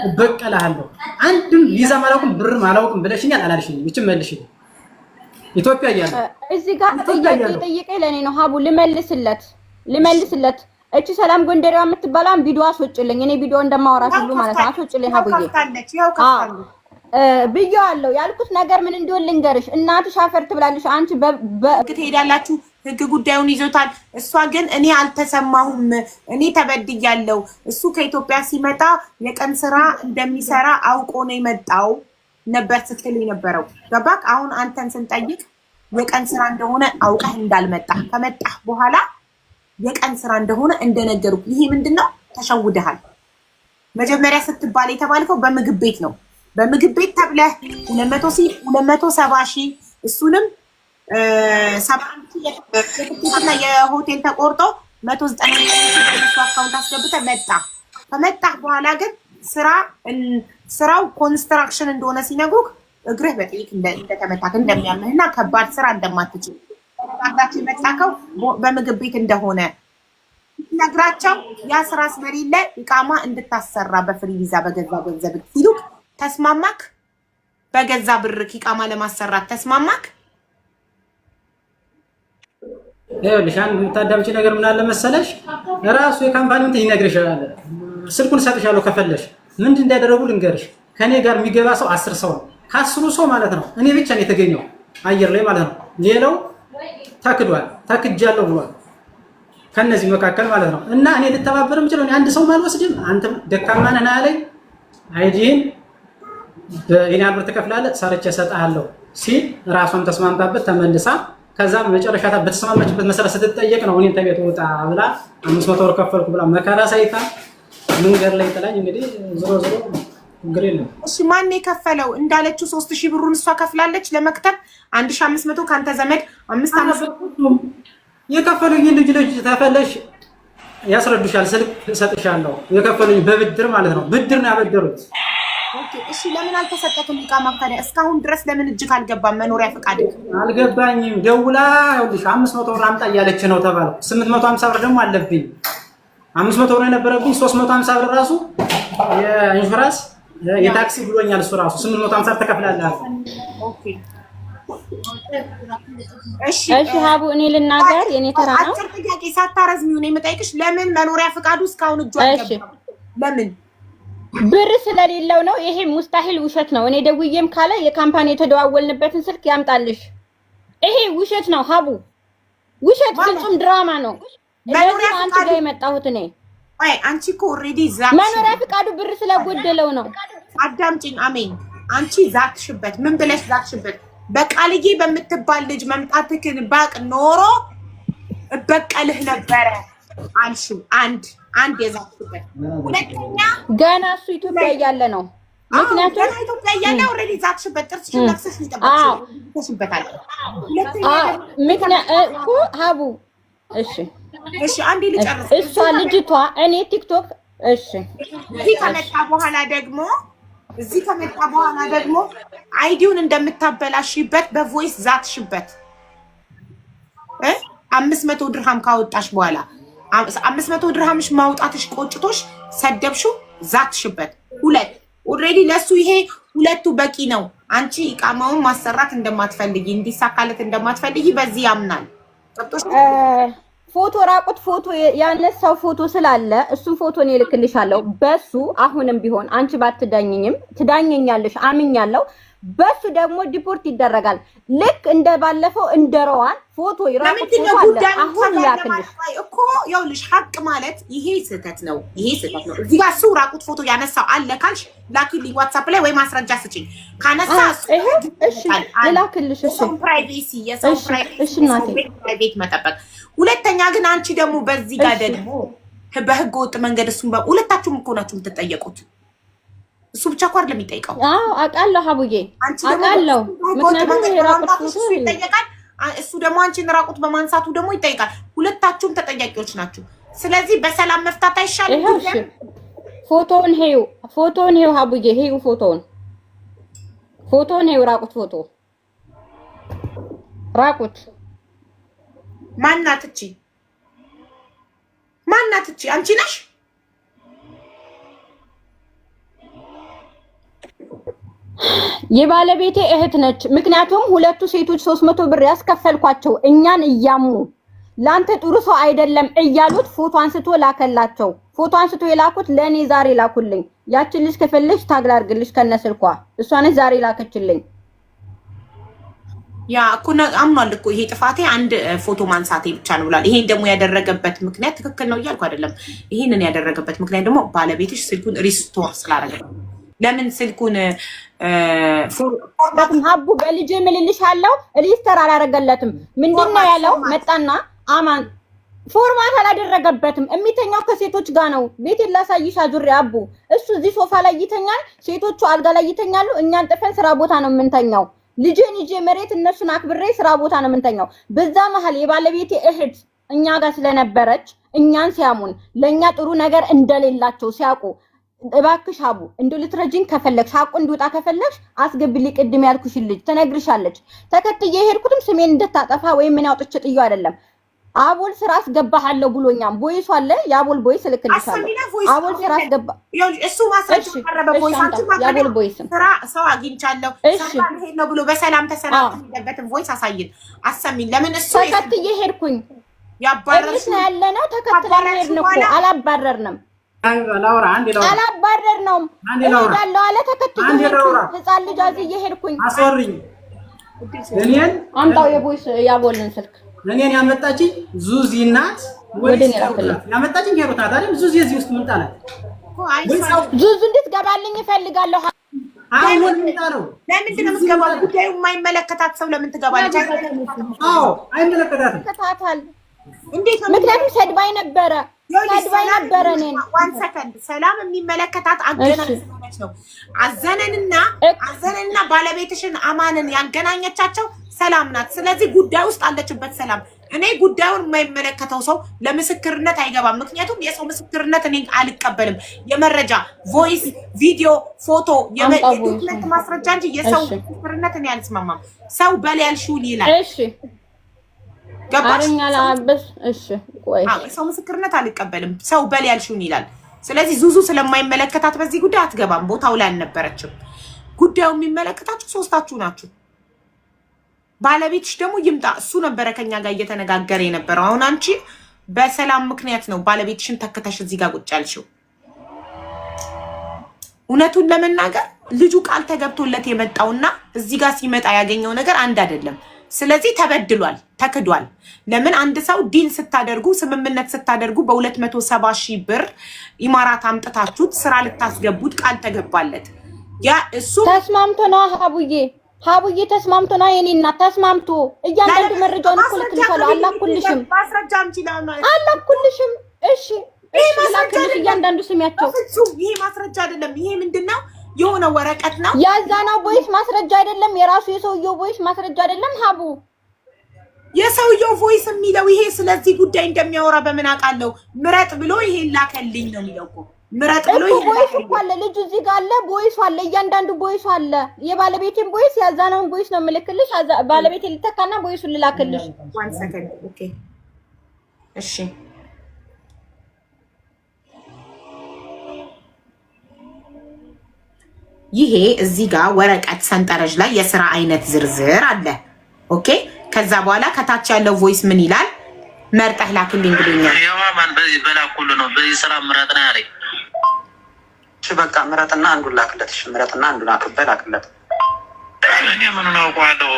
እበቀልሃለሁ። አንድም ቪዛ ማላውቅም ብር ማላውቅም ብለሽኛል አላልሽኝም? እቺ መልሽኝ። ኢትዮጵያ እያለሁ እዚህ ጋር ጠይቀኝ ለኔ ነው ሀቡ ልመልስለት። እቺ ሰላም ጎንደሬዋ የምትባላን ቪዲዮ አስወጭልኝ። እኔ ቪዲዮ እንደማወራት ሁሉ ማለት ነው አስወጭልኝ ሀቡዬ። ብዬዋለሁ። ያልኩት ነገር ምን እንደሆነ ልንገርሽ። እናትሽ አፈር ትብላለሽ። አንቺ ትሄዳላችሁ፣ ህግ ጉዳዩን ይዞታል። እሷ ግን እኔ አልተሰማሁም፣ እኔ ተበድያለሁ። እሱ ከኢትዮጵያ ሲመጣ የቀን ስራ እንደሚሰራ አውቆ ነው የመጣው ነበር ስትል የነበረው ገባክ? አሁን አንተን ስንጠይቅ የቀን ስራ እንደሆነ አውቀህ እንዳልመጣ ከመጣህ በኋላ የቀን ስራ እንደሆነ እንደነገሩ ይሄ ምንድነው? ተሸውደሃል። መጀመሪያ ስትባል የተባልከው በምግብ ቤት ነው። በምግብ ቤት ተብለህ 270 ሺህ እሱንም 71 የሆቴል ተቆርጦ 190 አካውንት አስገብተህ መጣ። ከመጣህ በኋላ ግን ስራው ኮንስትራክሽን እንደሆነ ሲነግሩህ እግርህ በጥይት እንደተመታክ እንደሚያምህና ከባድ ስራ እንደማትችል ታዳች የመጣከው በምግብ ቤት እንደሆነ ነግራቸው ያ ስራ ስለሌለ ኢቃማ እንድታሰራ በፍሪ ቪዛ በገዛ ገንዘብ ሲሉክ ተስማማክ? በገዛ ብርክ ኢቃማ ለማሰራት ተስማማክ? ይኸውልሽ አንድ የምታዳምጪ ነገር ምን አለ መሰለሽ፣ ራሱ የካምፓኒው እንትን ይነግርሻል። ስልኩን ሰጥሻለሁ ከፈለሽ ምንድን እንዳደረጉ ልንገርሽ። ከኔ ጋር የሚገባ ሰው 10 ሰው ነው። ከ10 ሰው ማለት ነው እኔ ብቻ ነው የተገኘው አየር ላይ ማለት ነው። ሌላው ታክዷል፣ ታክጃለሁ ብሏል ከነዚህ መካከል ማለት ነው። እና እኔ ልተባበር የምችለው አንድ ሰው ማልወስድም። አንተም ደካማ ነህ አለኝ። አይዲን በኢናል ብር ትከፍላለህ ሰርቼ እሰጥሃለሁ ሲል ራሷን ተስማምታበት ተመልሳ ከዛ መጨረሻ በተስማማችበት መሰረት ስትጠየቅ ነው እኔን ተቤት ወጣ ብላ 500 ብር ከፈልኩ ብላ መከራ ሳይታ መንገድ ላይ ጥላኝ። እንግዲህ ዞሮ ዞሮ እንግዲህ ነው። እሺ ማን የከፈለው? እንዳለችው 3000 ብሩን እሷ ከፍላለች ለመክተብ 1500 ካንተ ዘመድ 500 የከፈሉኝ ልጅ ተፈለሽ ያስረዱሻል። ስልክ ሰጥሻለሁ። የከፈሉኝ በብድር ማለት ነው። ብድር ነው ያበደሩት። ኦኬ እሺ ለምን አልተሰጠክም ኢቃማ ታዲያ? እስካሁን ድረስ ለምን እጅክ አልገባም? መኖሪያ ፈቃድ አልገባኝም። ደውላ ይኸውልሽ 500 ብር አምጣ እያለች ነው ተባልኩ። 850 ብር ደግሞ አለብኝ። 500 ብር የነበረብኝ 350 ብር ራሱ የኢንሹራንስ የታክሲ ብሎኛል። እሱ ራሱ 850 ተከፍላለህ። ኦኬ እሺ ሀቡ እኔ ልናገር፣ የኔ ተራ ነው። አጭር ጥያቄ ሳታረዝሚው ነው የምጠይቅሽ። ለምን መኖሪያ ፈቃዱ እስካሁን እጁ አልገባም? ለምን? ብር ስለሌለው ነው። ይሄ ሙስታሂል ውሸት ነው። እኔ ደውዬም ካለ የካምፓኒ የተደዋወልንበትን ስልክ ያምጣልሽ። ይሄ ውሸት ነው ሀቡ፣ ውሸት ፍጹም ድራማ ነው። መኖሪያ አንቺ ጋር የመጣሁት እኔ አንቺ እኮ ኦልሬዲ ዛት መኖሪያ ፈቃዱ ብር ስለጎደለው ነው። አዳምጪኝ አሜን። አንቺ ዛትሽበት። ምን ብለሽ ዛትሽበት? በቃልዬ በምትባል ልጅ መምጣትክን ባቅ ኖሮ እበቀልህ ነበረ አልሽው። አንድ የዛትሽበት። ሁለተኛ ገና እሱ ኢትዮጵያ እያለ ነው። ምክንያቱም ገና ኢትዮጵያ እያለ ኦልሬዲ ዛትሽበት። ጥርስሽን ነክሰሽ ይጠብቅሽበታል። ምክንያቱም ሀቡ እሺ አንዴ ልጨርስ። እሷ ልጅቷ እኔ ቲክቶክ እሺ እዚህ ከመጣ በኋላ ደግሞ አይዲውን እንደምታበላሽበት በቮይስ ዛትሽበት። 500 ድርሃም ካወጣሽ በኋላ 500 ድርሃምሽ ማውጣትሽ ቆጭቶሽ ሰደብሽው፣ ዛትሽበት። ሁለት ኦልሬዲ ለሱ ይሄ ሁለቱ በቂ ነው። አንቺ ኢቃማውን ማሰራት እንደማትፈልጊ እንዲሳካለት እንደማትፈልጊ በዚህ ያምናል። ፎቶ ራቁት ፎቶ ያነሳው ፎቶ ስላለ እሱን ፎቶ እኔ እልክልሻለሁ። በሱ አሁንም ቢሆን አንቺ ባትዳኝኝም ትዳኘኛለሽ፣ አምኛለሁ። በሱ ደግሞ ዲፖርት ይደረጋል። ልክ እንደ ባለፈው እንደ ረዋን ፎቶ ይራቁት ፎቶ አለ። አሁን ያክልሽ እኮ ይኸውልሽ፣ ሀቅ ማለት ይሄ ስህተት ነው፣ ይሄ ስህተት ነው። እዚህ ጋር እሱ ራቁት ፎቶ ያነሳው አለ ካልሽ ላኪልኝ ዋትስአፕ ላይ ወይ ማስረጃ ስጪኝ። ካነሳ እሺ ልላክልሽ። እሺ ፕራይቬሲ የሰው ፕራይቬት መጠበቅ። ሁለተኛ ግን አንቺ ደግሞ በዚህ ጋር ደግሞ በህገ ወጥ መንገድ እሱን ሁለታችሁም እኮ ናችሁ የምትጠየቁት። እሱ ብቻ እኮ አይደለም የሚጠይቀው። አዎ አውቃለሁ ሀቡዬ አውቃለሁ። ምክንያቱም የራቁት ፎቶ ይጠየቃል። እሱ ደግሞ አንቺን ራቁት በማንሳቱ ደግሞ ይጠይቃል። ሁለታችሁም ተጠያቂዎች ናችሁ። ስለዚህ በሰላም መፍታት አይሻልም? እሺ ፎቶውን ሄው ሀቡዬ ሄው ፎቶውን ሄው ራቁት ፎቶ ራቁት ማናት እቺ? አንቺ ነሽ? የባለቤቴ እህት ነች። ምክንያቱም ሁለቱ ሴቶች 300 ብር ያስከፈልኳቸው እኛን እያሙ ላንተ ጥሩ ሰው አይደለም እያሉት ፎቶ አንስቶ ላከላቸው። ፎቶ አንስቶ የላኩት ለኔ ዛሬ ላኩልኝ። ያችን ልጅ ከፈለሽ ታግላ አድርግልሽ ከነስልኳ እሷ ነች ዛሬ ላከችልኝ። ያ እኮ አምኗል እኮ ይሄ ጥፋቴ አንድ ፎቶ ማንሳቴ ብቻ ነው ብሏል። ይሄን ደግሞ ያደረገበት ምክንያት ትክክል ነው እያልኩ አይደለም። ይሄንን ያደረገበት ምክንያት ደግሞ ባለቤትሽ ስልኩን ሪስቶር ስላደረገ ለምን ስልኩን ሀቡ በልጅ ምልልሻለሁ ሪጅስተር አላረገለትም። ምንድነው ያለው? መጣና አማን ፎርማት አላደረገበትም። የሚተኛው ከሴቶች ጋር ነው። ቤቴን ላሳይሽ አዙሬ አቡ እሱ እዚህ ሶፋ ላይ ይተኛል፣ ሴቶቹ አልጋ ላይ ይተኛሉ። እኛን ጥፈን ስራ ቦታ ነው የምንተኛው። ልጄን ይዤ መሬት እነሱን አክብሬ ስራ ቦታ ነው የምንተኛው። በዛ መሀል የባለቤቴ እህት እኛ ጋር ስለነበረች እኛን ሲያሙን ለኛ ጥሩ ነገር እንደሌላቸው ሲያውቁ እባክሽ አቡ እንደው ልትረጂኝ ከፈለግሽ ሐቁ እንዲወጣ ከፈለግሽ አስገብልኝ ቅድም ያልኩሽ ልጅ ትነግርሻለች። ተከትዬ ሄድኩትም ስሜን እንድታጠፋ ወይም ምን ያውጥች ጥዩ አይደለም። አቦል ስራ አስገባሃለሁ ብሎኛል። ቦይስ አለ የአቦል ቦይስ ልክልሻለሁ። አቦል ስራ አስገባ እሱ ማስረጃ ቀረበ። ቦይስ አንቺ የአቦል ቦይስ ስራ ሰው አግኝቻለሁ ሰላም ሄድ ነው ብሎ በሰላም ተሰናብተን ሄደበትን ቮይስ አሳይን አሰሚን። ለምን እሱ ተከትዬ ሄድኩኝ ያባረርሽ ነው ያለነው። ተከትለን ሄድን እኮ አላባረርንም። አላባረርነውም እሄዳለሁ አለ። ተከትዬ ሄድኩኝ ህፃን ልጅ አዝዬ ሄድኩኝ። አስወሪኝ እኔን አምጣው የቦይስ ያቦልን ስልክ እኔን ያመጣችኝ ዙዚ ናት። ወዲህ ያመጣችኝ ሄሮት ናት አይደል? ዙዚ እዚህ ውስጥ ምን ጣላት? ዙዙ እንድትገባልኝ እፈልጋለሁ። አይሆን ምን ጣለው? ለምንድን ነው የምትገባው? ጉዳዩ የማይመለከታት ሰው ለምን ትገባለች? አዎ አይመለከታትም። ተታታል እንዴት ነው? ምክንያቱም ሰድባይ ነበረ እኔን። ዋን ሰከንድ ሰላም የሚመለከታት አገናኝ ስለሆነች ነው። አዘነንና ባለቤትሽን አማንን ያገናኘቻቸው ሰላም ናት። ስለዚህ ጉዳይ ውስጥ አለችበት ሰላም። እኔ ጉዳዩን የማይመለከተው ሰው ለምስክርነት አይገባም። ምክንያቱም የሰው ምስክርነት እኔ አልቀበልም። የመረጃ ቮይስ፣ ቪዲዮ፣ ፎቶ የዶክመንት ማስረጃ እንጂ የሰው ምስክርነት እኔ አልስማማም። ሰው በል ያልሽውን ይላል። እሺ ገባኛላ አብስ እሺ ቆይ ሰው ምስክርነት አልቀበልም። ሰው በል ያልሽውን ይላል። ስለዚህ ዙዙ ስለማይመለከታት በዚህ ጉዳይ አትገባም። ቦታው ላይ አልነበረችም። ጉዳዩ የሚመለከታችሁ ሶስታችሁ ናችሁ። ባለቤትሽ ደግሞ ይምጣ። እሱ ነበረ ከኛ ጋር እየተነጋገረ የነበረው። አሁን አንቺ በሰላም ምክንያት ነው ባለቤትሽን ተከተሽ እዚህ ጋር ቁጭ ያልሽው። እውነቱን ለመናገር ልጁ ቃል ተገብቶለት የመጣውና እዚህ ጋር ሲመጣ ያገኘው ነገር አንድ አይደለም። ስለዚህ ተበድሏል፣ ተክዷል። ለምን አንድ ሰው ዲል ስታደርጉ ስምምነት ስታደርጉ በ270,000 ብር ኢማራት አምጥታችሁት ስራ ልታስገቡት ቃል ተገባለት። ያ እሱ ተስማምቶ ነው ሀቡዬ ተስማምቶ ነው የኔ እናት ተስማምቶ እያንዳንዱ መረጃውን እኮ ልክልሻለሁ። አላኩልሽም አላኩልሽም። እሺ ይሄ ማስረጃ እያንዳንዱ ስሚያቸው። ይሄ ማስረጃ አይደለም። ይሄ ምንድነው? የሆነ ወረቀት ነው። ያዛናው ቦይስ ማስረጃ አይደለም። የራሱ የሰውየው ቦይስ ማስረጃ አይደለም። ሀቡ የሰውየው ቮይስ የሚለው ይሄ ስለዚህ ጉዳይ እንደሚያወራ በምን አውቃለሁ? ምረጥ ብሎ ይሄን ላከልኝ ነው የሚለው እኮ ምረጥ ብሎ ይሄን ቦይስ እኮ አለ። ልጁ እዚህ ጋር አለ። ቦይስ አለ። እያንዳንዱ ቦይስ አለ። የባለቤቴን ቦይስ ያዛናውን ቦይስ ነው የምልክልሽ። ባለቤቴ ልተካና ቦይሱን ልላክልሽ። 1 ሰከንድ ኦኬ እሺ ይሄ እዚህ ጋር ወረቀት ሰንጠረዥ ላይ የስራ አይነት ዝርዝር አለ። ኦኬ ከዛ በኋላ ከታች ያለው ቮይስ ምን ይላል? መርጠህ ላክልኝ ብሎኛል። የማማን በዚህ በላኩሉ ነው። በዚህ ስራ ምረጥና ያለኝ። እሺ በቃ ምረጥና አንዱን ላክለት። እሺ ምረጥና አንዱን ላክለት። እኔ ምኑን አውቀዋለሁ?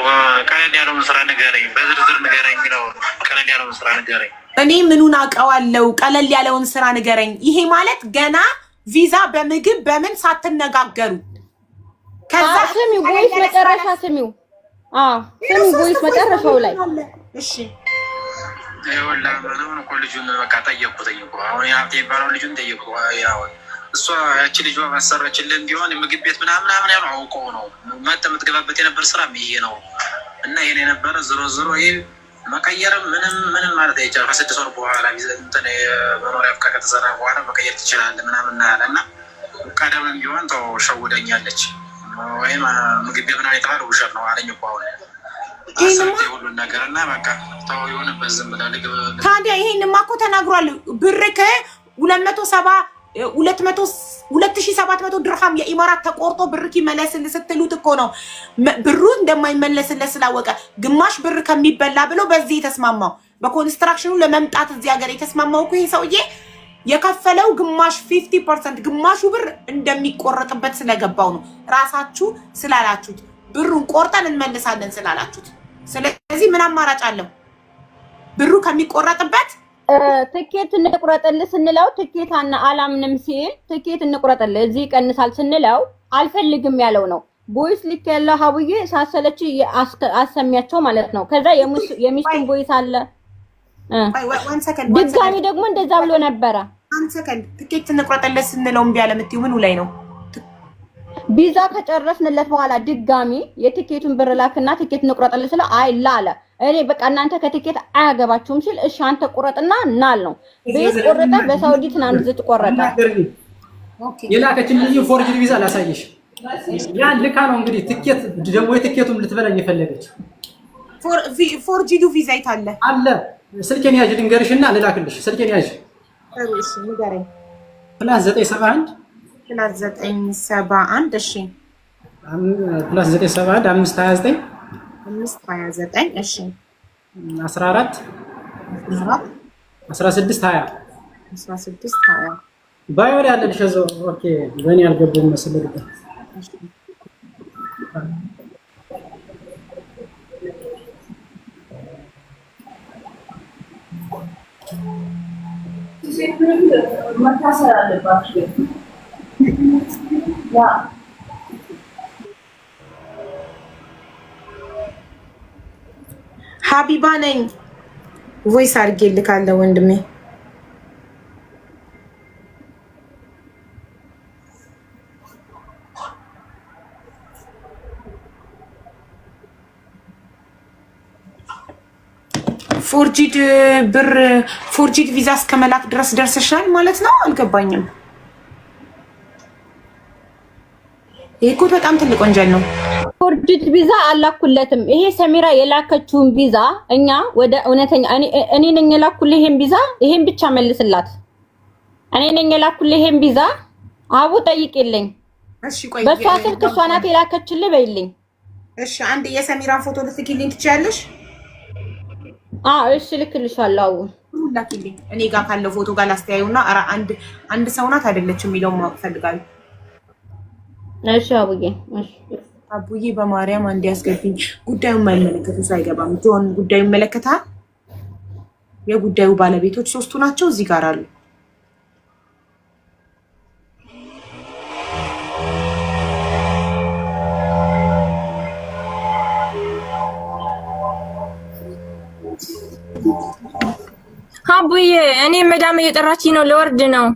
ቀለል ያለውን ስራ ንገረኝ፣ በዝርዝር ንገረኝ የሚለው ቀለል ያለውን ስራ ንገረኝ። እኔ ምኑን አውቀዋለሁ? ቀለል ያለውን ስራ ንገረኝ። ይሄ ማለት ገና ቪዛ በምግብ በምን ሳትነጋገሩ ከዛ ስሚው ቦይስ መጨረሻ ስሚው ስሚው ቦይስ መጨረሻው ላይ እሺ ይኸውልህ ምንም እኮ ልጁን በቃ ጠየቁ አሁን የሀብቴ የሚባለው ልጁን ጠየቁ። ያው እሷ ያቺ ልጇ ማሰራችልን ቢሆን የምግብ ቤት ምናምን ያሉ አውቀው ነው መጠ የምትገባበት የነበር ስራ ይሄ ነው እና ይሄን የነበረ ዞሮ ይሄ መቀየርም ምንም ማለት አይቻልም። ከ6 ወር በኋላ እንትን መኖሪያ ፍቃድ ከተሰራ በኋላ መቀየር ትችላለህ ምናምን አለና ቀደምም ቢሆን ተው ሸውደኛለች ወይም ምግብ ቤት ምናምን የተባለው ውሸት ነው አለኝ እኮ አሁን አሰብቴ ሁሉን ነገር እና በቃ ተው የሆነበት ዝም ብላ ልግብ። ታዲያ ይሄንማ እኮ ተናግሯል። ብርክ 2700 ድርሃም የኢማራት ተቆርጦ ብርክ ይመለስልህ ስትሉት እኮ ነው ብሩ እንደማይመለስልህ ስላወቀ ግማሽ ብር ከሚበላ ብሎ በዚህ የተስማማው። በኮንስትራክሽኑ ለመምጣት እዚህ ሀገር የተስማማው እኮ ይሄ ሰውዬ የከፈለው ግማሽ 50% ግማሹ ብር እንደሚቆረጥበት ስለገባው ነው። ራሳችሁ ስላላችሁት ብሩን ቆርጠን እንመልሳለን ስላላችሁት። ስለዚህ ምን አማራጭ አለው? ብሩ ከሚቆረጥበት ትኬት እንቁረጥልህ ስንለው ትኬታና አላምንም ሲል ትኬት እንቁረጥልህ እዚህ ይቀንሳል ስንለው አልፈልግም ያለው ነው። ቦይስ ልክ ያለው ሀቡዬ ሳሰለች አሰሚያቸው ማለት ነው። ከዛ የሚስቱን ቦይስ አለ ድጋሚ ደግሞ እንደዛ ብሎ ነበረ። አንድ ሰከንድ ትኬት እንቁረጥልህ ስንለው እምቢ አለ የምትይው ምኑ ላይ ነው? ቢዛ ከጨረስንለት በኋላ ድጋሚ የትኬቱን ብር ላክና ትኬት እንቁረጥልህ ስለ አይላ አለ። እኔ በቃ እናንተ ከትኬት አያገባችሁም ሲል እሺ አንተ ቁረጥና ናል ነው። ቤት ቆረጠ በሳውዲ ትናንት ዝትቆረጠ የላከችልኝ ፎርጅድ ቪዛ ላሳይሽ። ያን ልካ ነው እንግዲህ ትኬት ደግሞ የትኬቱን ልትበላኝ የፈለገች ፎርጂዱ ቪዛ ይታለ አለ። ስልኬን ያዥ ልንገርሽና ልላክልሽ። ስልኬን ያዥ እሺ ንገረኝ። +971 +971 እሺ +971 529 529 እሺ 14 16 20 ባይወር ያለልሽ እዛው። ኦኬ በእኔ አልገባም መሰለኝ። ሀቢባ ነኝ። ቮይስ አድርጌልካለሁ ወንድሜ። ፎርጂድ ብር ፎርጂድ ቪዛ እስከ መላክ ድረስ ደርሰሻል ማለት ነው? አልገባኝም። ይሄ እኮ በጣም ትልቅ ወንጀል ነው። ፎርጂድ ቪዛ አላኩለትም። ይሄ ሰሚራ የላከችውን ቪዛ እኛ ወደ እውነተኛ እኔ ነኝ የላኩልህ ይሄን ቪዛ፣ ይሄን ብቻ መልስላት። እኔ ነኝ የላኩልህ ይሄን ቪዛ አቡ ጠይቅልኝ። እሺ ቆይ በሷ ስልክ እሷ ናት የላከችልህ በይልኝ። እሺ አንድ የሰሚራን ፎቶ ልትልኪልኝ ትችያለሽ? እሺ ልክልሻለሁ። ላኪልኝ። እኔ ጋር ካለው ፎቶ ጋር ላስተያዩና ኧረ አንድ ሰው ናት አይደለችም የሚለውን ማወቅ ፈልጋለሁ። እሺ አቡዬ፣ እሺ አቡዬ በማርያም አንዴ ያስገብኝ። ጉዳዩን የማይመለከቱ ሰው አይገባም። ጆን ጉዳዩ ይመለከታል። የጉዳዩ ባለቤቶች 3ቱ ናቸው እዚህ ጋር አሉ። አቡዬ እኔ መዳም እየጠራችኝ ነው፣ ለወርድ ነው።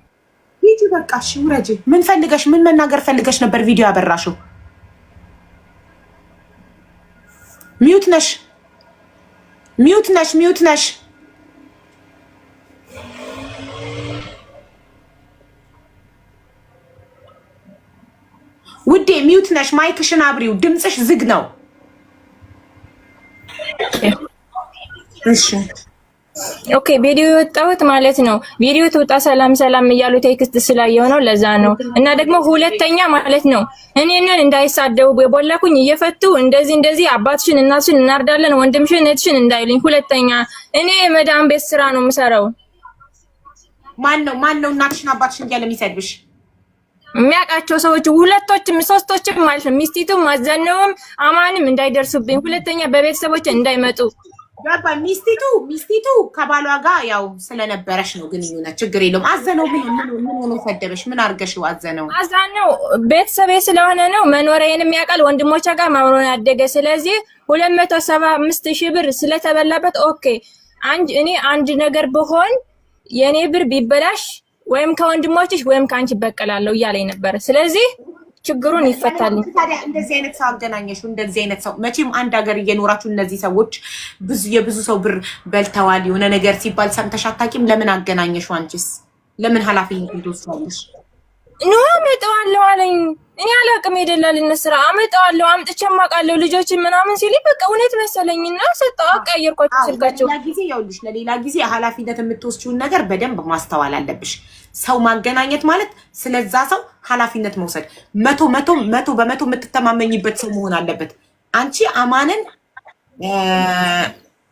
ሂጂ በቃ እሺ ውረጂ። ምን ፈልገሽ ምን መናገር ፈልገሽ ነበር ቪዲዮ ያበራሽው? ሚዩት ነሽ ሚዩት ነሽ ሚዩት ነሽ። ውዴ ሚዩት ነሽ። ማይክሽን አብሪው፣ ድምፅሽ ዝግ ነው። እሺ ኦኬ ቪዲዮ የወጣሁት ማለት ነው። ቪዲዮ ትውጣ ሰላም ሰላም እያሉ ቴክስት ስላየው ነው፣ ለዛ ነው። እና ደግሞ ሁለተኛ ማለት ነው እኔን እንዳይሳደቡ የቦላኩኝ እየፈቱ እንደዚህ አባትሽን እናትሽን እናርዳለን ወንድምሽን እህትሽን እንዳይሉኝ። ሁለተኛ እኔ መዳም ቤት ስራ ነው የምሰራው። ማን ነው እናትሽን አባትሽን እያለ የሚሰድብሽ? የሚያውቃቸው ሰዎች ሁለቶችም ሶስቶችም ማለት ነው። ሚስቲቱም ማዘነውም አማንም እንዳይደርሱብኝ። ሁለተኛ በቤተሰቦች እንዳይመጡ ጋባ ሚስቲቱ ከባሏ ጋር ያው ስለነበረሽ ነው ግንኙነት፣ ችግር የለውም። አዘነው ምን ሆኖ ሰደበሽ? ምን አርገሽው? አዘነው ቤተሰቤ ስለሆነ ነው። መኖሪያዬን የሚያውቃል። ወንድሞቿ ጋር ማብሮን ያደገ። ስለዚህ 275,000 ብር ስለተበላበት ኦኬ እኔ አንድ ነገር ብሆን የኔ ብር ቢበላሽ ወይም ከወንድሞችሽ ወይም ከአንቺ በቀላለሁ እያለኝ ነበር። ስለዚህ ችግሩን ይፈታል። ታዲያ እንደዚህ አይነት ሰው አገናኘሽው? እንደዚህ አይነት ሰው መቼም አንድ ሀገር እየኖራችሁ እነዚህ ሰዎች የብዙ ሰው ብር በልተዋል የሆነ ነገር ሲባል ሰምተሽ አታውቂም? ለምን አገናኘሽው? አንቺስ ለምን ኃላፊነት ትወስጃለሽ? ኖ አመጣዋለሁ አለኝ። እኔ አላውቅም የደላልነት ስራ አመጣዋለሁ አምጥቼ ማውቃለሁ ልጆችን ምናምን ሲል በቃ እውነት መሰለኝና ሰጣው አቀየርኳቸው ስልካቸው። ለሌላ ጊዜ ኃላፊነት የምትወስጂውን ነገር በደንብ ማስተዋል አለብሽ። ሰው ማገናኘት ማለት ስለዛ ሰው ኃላፊነት መውሰድ፣ መቶ በመቶ የምትተማመኝበት ሰው መሆን አለበት። አንቺ አማንን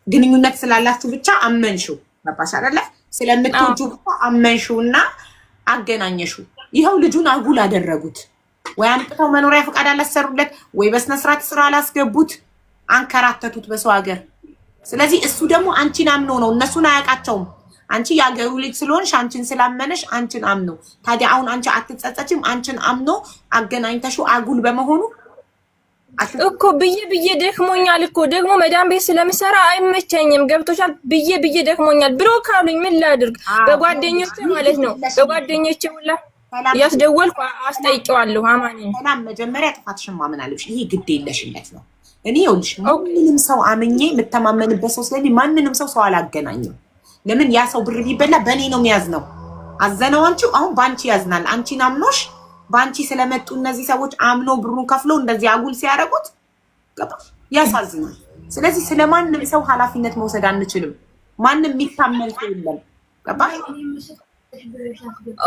ግንኙነት ስላላችሁ ብቻ አመንሽው፣ ገባሽ አይደለ? ስለምትወጁ ብቻ አመንሽውና አገናኘሽው። ይኸው ልጁን አጉል አደረጉት። ወይ አምጥተው መኖሪያ ፈቃድ አላሰሩለት፣ ወይ በስነ ስርዓት ስራ አላስገቡት፣ አንከራተቱት በሰው ሀገር። ስለዚህ እሱ ደግሞ አንቺን አምኖ ነው፣ እነሱን አያውቃቸውም። አንቺ ያገሩ ልጅ ስለሆንሽ አንቺን ስላመነሽ አንቺን አምኖ ታዲያ አሁን አንቺ አትጸጸችም? አንቺን አምኖ አገናኝተሽው አጉል በመሆኑ እኮ ብዬ ደክሞኛል እኮ ደግሞ መዳም ቤት ስለምሰራ አይመቸኝም። ገብቶሻል? ብዬ ደክሞኛል ብሎ ካሉኝ ምን ላድርግ? በጓደኞቼ ማለት ነው በጓደኞቼ ሁላ ያስደወልኩ አስጠይቀዋለሁ። አማኒ ሰላም መጀመሪያ ጥፋትሽን ማመን አለብሽ። ይሄ ግድ የለሽነት ነው። እኔ ይኸውልሽ ማንንም ሰው አምኜ የምተማመንበት ሰው ስለዚህ ማንንም ሰው አላገናኝም። ለምን ያ ሰው ብር ቢበላ በእኔ ነው የሚያዝነው። አዘነው አንቺ አሁን ባንቺ ያዝናል። አንቺን አምኖሽ ባንቺ ስለመጡ እነዚህ ሰዎች አምኖ ብሩን ከፍሎ እንደዚህ አጉል ሲያደርጉት ገባሽ? ያሳዝናል። ስለዚህ ስለማንም ሰው ኃላፊነት መውሰድ አንችልም። ማንም የሚታመን ሰው የለም። ገባሽ?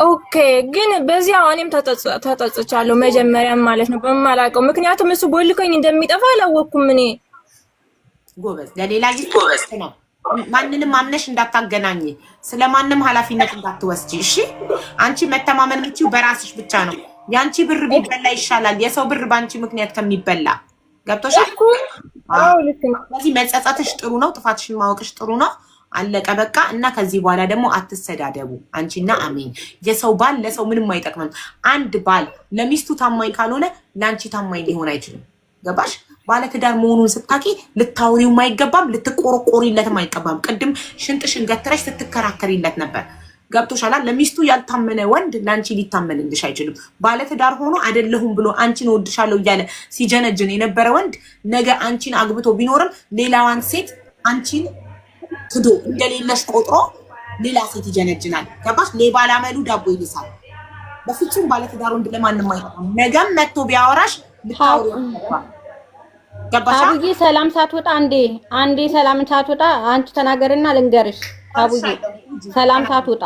ኦኬ። ግን በዚህ እኔም ተጠጽቻለሁ መጀመሪያም ማለት ነው በማላውቀው። ምክንያቱም እሱ ቦልኮኝ እንደሚጠፋ አላወቅኩም እኔ። ጎበዝ ለሌላ ይጎበዝ ነው። ማንንም አምነሽ እንዳታገናኝ፣ ስለማንም ኃላፊነት እንዳትወስጂ። እሺ አንቺ መተማመን የምትይው በራስሽ ብቻ ነው። ያንቺ ብር ቢበላ ይሻላል የሰው ብር ባንቺ ምክንያት ከሚበላ። ገብቶሻል? አዎ ልክ ነው። ስለዚህ መጸጸትሽ ጥሩ ነው፣ ጥፋትሽን ማወቅሽ ጥሩ ነው። አለቀ በቃ። እና ከዚህ በኋላ ደግሞ አትሰዳደቡ አንቺና አሜን። የሰው ባል ለሰው ምንም አይጠቅምም። አንድ ባል ለሚስቱ ታማኝ ካልሆነ ለአንቺ ታማኝ ሊሆን አይችልም። ገባሽ? ባለትዳር መሆኑን ስታቂ ልታውሪውም አይገባም፣ ልትቆረቆሪለትም አይገባም። ቅድም ሽንጥሽን ገትረሽ ስትከራከሪለት ነበር። ገብቶሻል? ለሚስቱ ያልታመነ ወንድ ለአንቺ ሊታመንልሽ አይችልም። ባለትዳር ሆኖ አይደለሁም ብሎ አንቺን እወድሻለሁ እያለ ሲጀነጅን የነበረ ወንድ ነገ አንቺን አግብቶ ቢኖርም ሌላዋን ሴት አንቺን ክዶ እንደሌለሽ ቆጥሮ ሌላ ሴት ይጀነጅናል። ገባሽ? ሌባ ላመሉ ዳቦ ይልሳል። በፍጹም ባለትዳር ወንድ ለማንም አይጠቅም። ነገም መጥቶ ቢያወራሽ ልታውሪው ይገባል። አቡዬ ሰላም ሳትወጣ አንዴ ሰላም ሳትወጣ አንቺ ተናገርና ልንገርሽ። አቡዬ ሰላም ሳትወጣ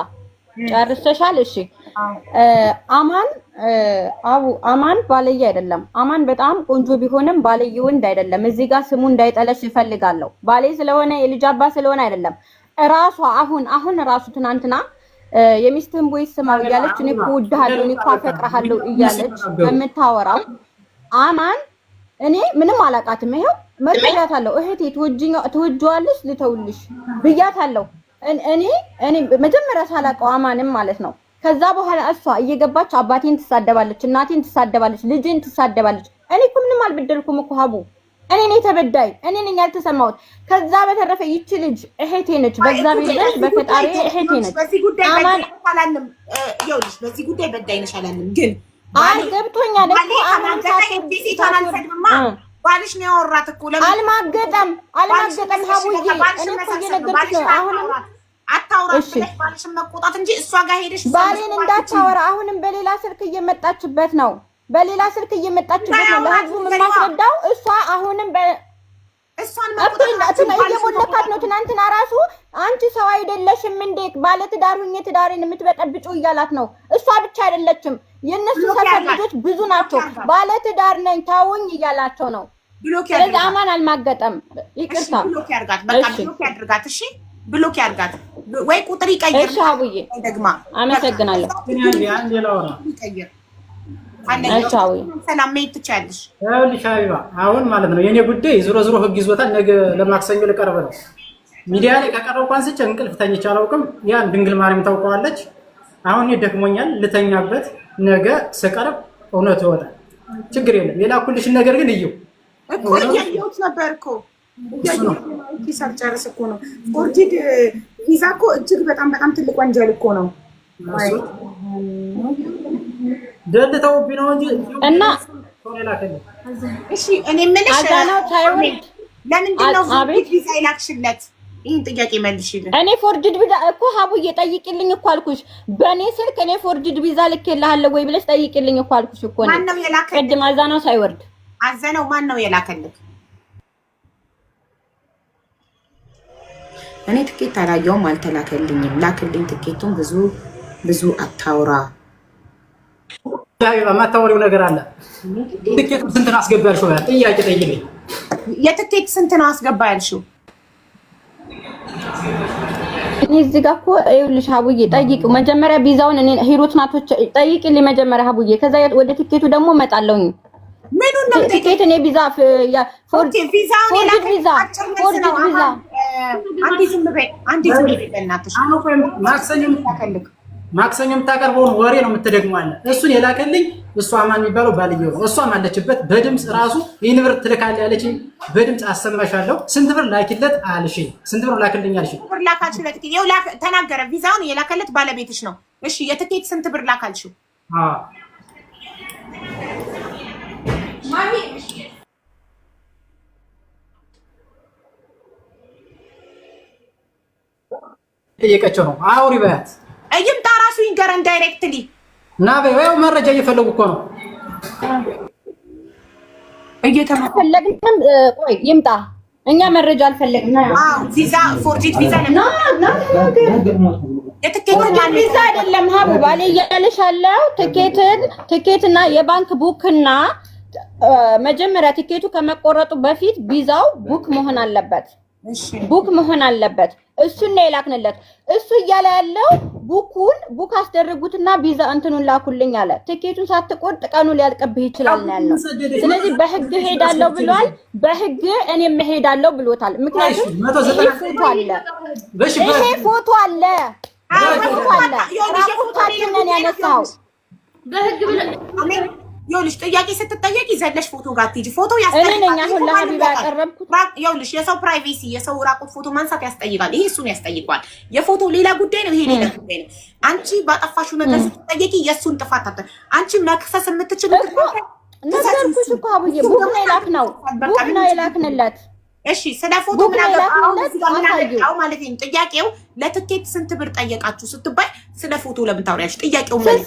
ጨርሰሻል? እሺ አማን ባለየ አይደለም። አማን በጣም ቆንጆ ቢሆንም ባለየ ወንድ አይደለም። እዚህ ጋር ስሙ እንዳይጠለሽ ይፈልጋለሁ። ባሌ ስለሆነ የልጅ አባት ስለሆነ አይደለም። ራሷ አሁን ራሱ ትናንትና የሚስትህን ቦይስ ስማው እያለች እኔ እኮ እወድሃለሁ እኔ እኮ አፈቅርሃለሁ እያለች የምታወራው አማን እኔ ምንም አላቃትም። ይሄው መጥያታለሁ። እህቴ ትወጂዋለሽ ልተውልሽ ብያታለሁ። እኔ መጀመሪያ ሳላቀው አማንም ማለት ነው። ከዛ በኋላ እሷ እየገባች አባቴን ትሳደባለች፣ እናቴን ትሳደባለች፣ ልጅን ትሳደባለች። እኔ እኮ ምንም አልበደልኩም እኮ ሀቡ። እኔ ነኝ ተበዳይ፣ እኔ ነኝ ያልተሰማሁት። ከዛ በተረፈ ይቺ ልጅ እህቴ ነች፣ በእግዚአብሔር ዘንድ በፈጣሪ እህቴ ነች። በዚህ ጉዳይ አላለም። ይኸውልሽ በዚህ ጉዳይ በዳይ ነሽ አላለም ግን ገብቶኛል እኮ አማን ባልሽ ነው ያወራት እኮ አልማገጠም ሀቡዬ። እኔ እኮ እየነገርኩሽ ነው። አሁንም አታውራሽ ባልሽን መቆጣት እንጂ እሷ ጋር ሄደሽ ባሌን እንዳታወራ። አሁንም በሌላ ስልክ እየመጣችበት ነው። ለህዝቡ የማስረዳው እሷ አሁንም እሷን እየሞለካት ነው። ትናንትና ራሱ አንቺ ሰው አይደለሽም እንዴ ባለትዳር ሁኜ ትዳሬን የምትበጠብጪው እያላት ነው። እሷ ብቻ አይደለችም፣ የእነሱ ሰፈር ልጆች ብዙ ናቸው። ባለትዳር ነኝ ታውኝ እያላቸው ነው። ስለዚህ አማን አልማገጠም። ይቅርታ ብሎክ ያርጋት፣ በቃ ብሎክ ያድርጋት። እሺ ብሎክ ያርጋት ወይ ቁጥር ይቀይር። እሺ አቡዬ ደግማ አመሰግናለሁ። ይቀይር ሰላም መሄድ ትችያለሽ። ይኸውልሽ ሀቢባ አሁን ማለት ነው የኔ ጉዳይ ዞሮ ህግ ይዞታል። ነገ ለማክሰኞ ልቀርብ ነው። ሚዲያ ላይ ከቀረብኩ አንስቼ እንቅልፍ ተኝቼ አላውቅም። ያን ድንግል ማርያም ታውቀዋለች። አሁን እኔ ደክሞኛል ልተኛበት። ነገ ስቀርብ እውነቱ ይወጣል። ችግር የለም። የላኩልሽን ነገር ግን እየው እኮ እያየሁት ነበር እኮ ሳልጨርስ እኮ ነው። ፎርጅድ ቪዛ እኮ እጅግ በጣም ትልቅ ወንጀል እኮ ነው። ደልተውብኝ ነው እንጂ እና እሺ እኔ የምልሽ አዛናው ታይወድ ለምንድን ነው ቪዛ ይላክሽለት? ይሄን ጥያቄ መልሽልኝ። እኔ ፎርጅድ ቪዛ እኮ ሀቡዬ ጠይቂልኝ እኮ አልኩሽ። በእኔ ስልክ እኔ ፎርጅድ ቪዛ ልኬልሃለሁ ወይ ብለሽ ጠይቂልኝ እኮ አልኩሽ እኮ ነው። ማነው የላከልኝ? ቅድም አዛናው ሳይወርድ አዘነው ማነው የላከልኝ? እኔ ትኬት አላየውም አልተላከልኝም። ላክልኝ ትኬቱን። ብዙ አታውራ። የማታወሪው ነገር አለ። ትኬቱ ስንት ነው አስገባ ያልሽው? ጥያቄ ጠይቂልኝ። የትኬት ስንት ነው አስገባ ያልሽው? እኔ እዚህ ጋር እኮ ይኸውልሽ ሀቡዬ ጠይቂው መጀመሪያ ቪዛውን። እኔ ሂሩት ናቶች ጠይቂልኝ መጀመሪያ ሀቡዬ። ከዛ ወደ ትኬቱ ደግሞ እመጣለሁኝ። ምኑን ነው ትኬት? እኔ ቪዛ ፎርጅድ ቪዛ አንዴ ዝም በይ በእናትሽ። ማክሰኞ የምታቀርበውን ወሬ ነው የምትደግመዋለ። እሱን የላከልኝ እሱ አማን የሚባለው ባልየው ነው። እሷም አለችበት በድምፅ ራሱ ይህን ብር ትልካለህ ያለችኝ በድምፅ አሰማሻለሁ። ስንት ብር ላኪለት አልሽኝ? ስንት ብር ላክልኝ አልሽኝ? ብር ላካችለት ይኸው ተናገረ። ቪዛውን የላከለት ባለቤትሽ ነው። እሺ የትኬት ስንት ብር ላካልሽው? ጠየቀችው ነው አውሪ በያት ይምጣ ራሱ ይንገረን ዳይሬክትሊ እና በይው መረጃ እየፈለጉ እኮ ነው እየተፈለግን ቆይ ይምጣ እኛ መረጃ አልፈለግም ቪዛ ፎርጂት ቪዛ የትኬት ቪዛ አይደለም ሀቡ ባሌ እያለሻለው ትኬትና የባንክ ቡክና መጀመሪያ ትኬቱ ከመቆረጡ በፊት ቪዛው ቡክ መሆን አለበት ቡክ መሆን አለበት እሱን ነው የላክንለት እሱ እያለ ያለው ቡክ አስደርጉትና ቪዛ እንትኑን ላኩልኝ አለ ትኬቱን ሳትቆርጥ ቀኑ ሊያልቅብህ ይችላል ነው ያለው ስለዚህ በህግ ሄዳለሁ ብሏል በህግ እኔም ሄዳለሁ ብሎታል ምክንያቱም ይሄ ፎቶ አለ ራቁታችንን ያነሳው በህግ ይኸውልሽ ጥያቄ ስትጠየቂ ዘለሽ ፎቶ ጋር ትይጂ ፎቶ ይኸውልሽ የሰው ፕራይቬሲ የሰው ራቁት ፎቶ ማንሳት ያስጠይቃል ይሄ እሱን ያስጠይቋል የፎቶ ሌላ ጉዳይ ነው ይሄ ሌላ ጉዳይ ነው አንቺ ባጠፋሽው ነገር ስትጠየቂ የእሱን ጥፋት አንቺ መክሰስ የምትችሉት ነገርኩሽ እኮ አቡዬ ቡክ ነው የላክንለት እሺ ስለ ፎቶ ምናምን ማለት ነው ጥያቄው ለትኬት ስንት ብር ጠየቃችሁ ስትባይ ስለ ፎቶ ለምን ታወሪያለሽ ጥያቄው ማለት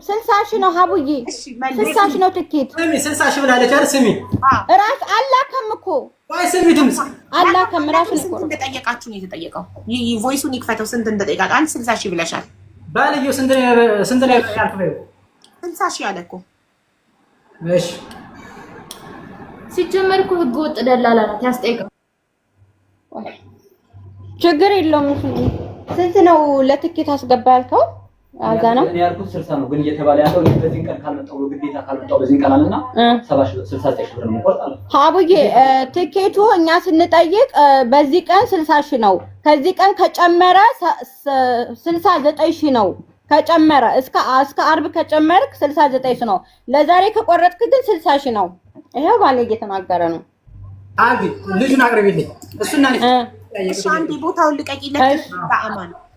60 ሺህ ነው ሀቡዬ 60 ሺህ ነው ትኬት 60 ሺህ ብላለች አይደል ስሚ ራስ አላከም እኮ ወይ ስሚ ድምጽ አላከም ራስ ነው እንደጠየቃችሁ ነው የተጠየቀው ቮይሱን ይክፈተው ስንት እንደጠየቃችሁ አንቺ 60 ሺህ ብለሻል ባልየው ስንት ነው ያልከው 60 ሺህ አለ እኮ እሺ ሲጀመር እኮ ህግ ወጥ ደላላ ናት ያስጠይቀው ችግር የለውም ስንት ነው ለትኬት አስገባ ያልከው አዛ ነው እኔ ያልኩት 60 ነው ግን እየተባለ ያለው በዚህ ቀን ካልመጣው ግዴታ ካልመጣው በዚህ ቀን አለና 69 ብር ነው ቆርጣለሁ ሀቡዬ ትኬቱ እኛ ስንጠይቅ በዚህ ቀን 60 ሺህ ነው ከዚህ ቀን ከጨመረ 69 ሺህ ነው ከጨመረ እስከ አርብ ከጨመርክ 69 ሺህ ነው ለዛሬ ከቆረጥክ ግን 60 ሺህ ነው ይሄው ባለ እየተናገረ ነው አቢ ልጅን አቅርቢልኝ እሱና እሺ አንዴ ቦታውን ልቀቂለት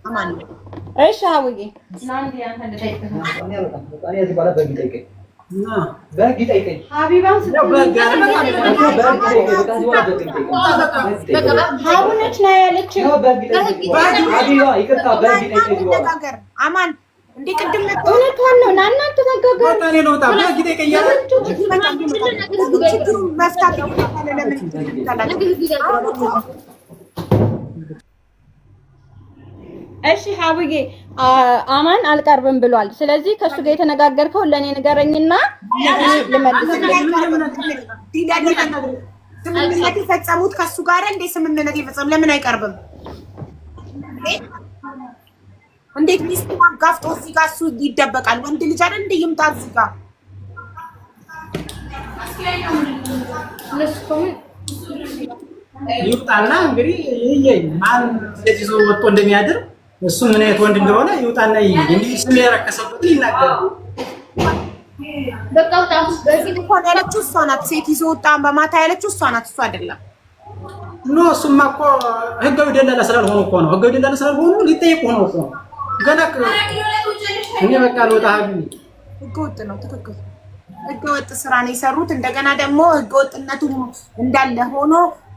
አማን እሺ ሀቡዬ ናንዲ አንተ እንደጠይቀህ እኔ እዚህ ባላ በግ ይጠይቀኝ ሀቢባን ሀቡነች ነው ያለችው ሀቢባ ይቅርታ በግ ይጠይቀኝ አማን እንዴ ቅድም እውነቷን ነው እናንተ ተነጋገሩ ታኔ ነው ታ በግ ይጠይቀኛል መፍታት እሺ ሀቡዬ አማን አልቀርብም ብሏል ስለዚህ ከሱ ጋር የተነጋገርከው ለኔ ንገረኝና ስምምነት የፈጸሙት ከሱ ጋር እንዴ ስምምነት የፈጸሙ ለምን አይቀርብም እንዴት ሚስቱ አጋፍጦ እዚህ ጋር እሱ ይደበቃል ወንድ ልጅ አይደል እንደ ይምጣ እዚህ ጋር ይውጣና እንግዲህ ማን እንደዚህ ሰው ወጥቶ እንደሚያድር እሱ ምን አይነት ወንድ እንደሆነ ይውጣና እንግዲህ ስም ያረከሰበት ይናገር በቃው ታውስ በዚህ እንኳን ያለችው እሷ ናት ሴት ይዞ ወጣ በማታ ያለችው እሷ ናት እሱ አይደለም ኖ እሱማ እኮ ህጋዊ ደላላ ስላልሆነ እኮ ነው ህጋዊ ደላላ ስላልሆነ ሊጠይቁ ነው እኮ ገና እኔ በቃ ልወጣ ህገወጥ ነው ትክክል ህገወጥ ስራ ነው የሰሩት እንደገና ደግሞ ህገወጥነቱ እንዳለ ሆኖ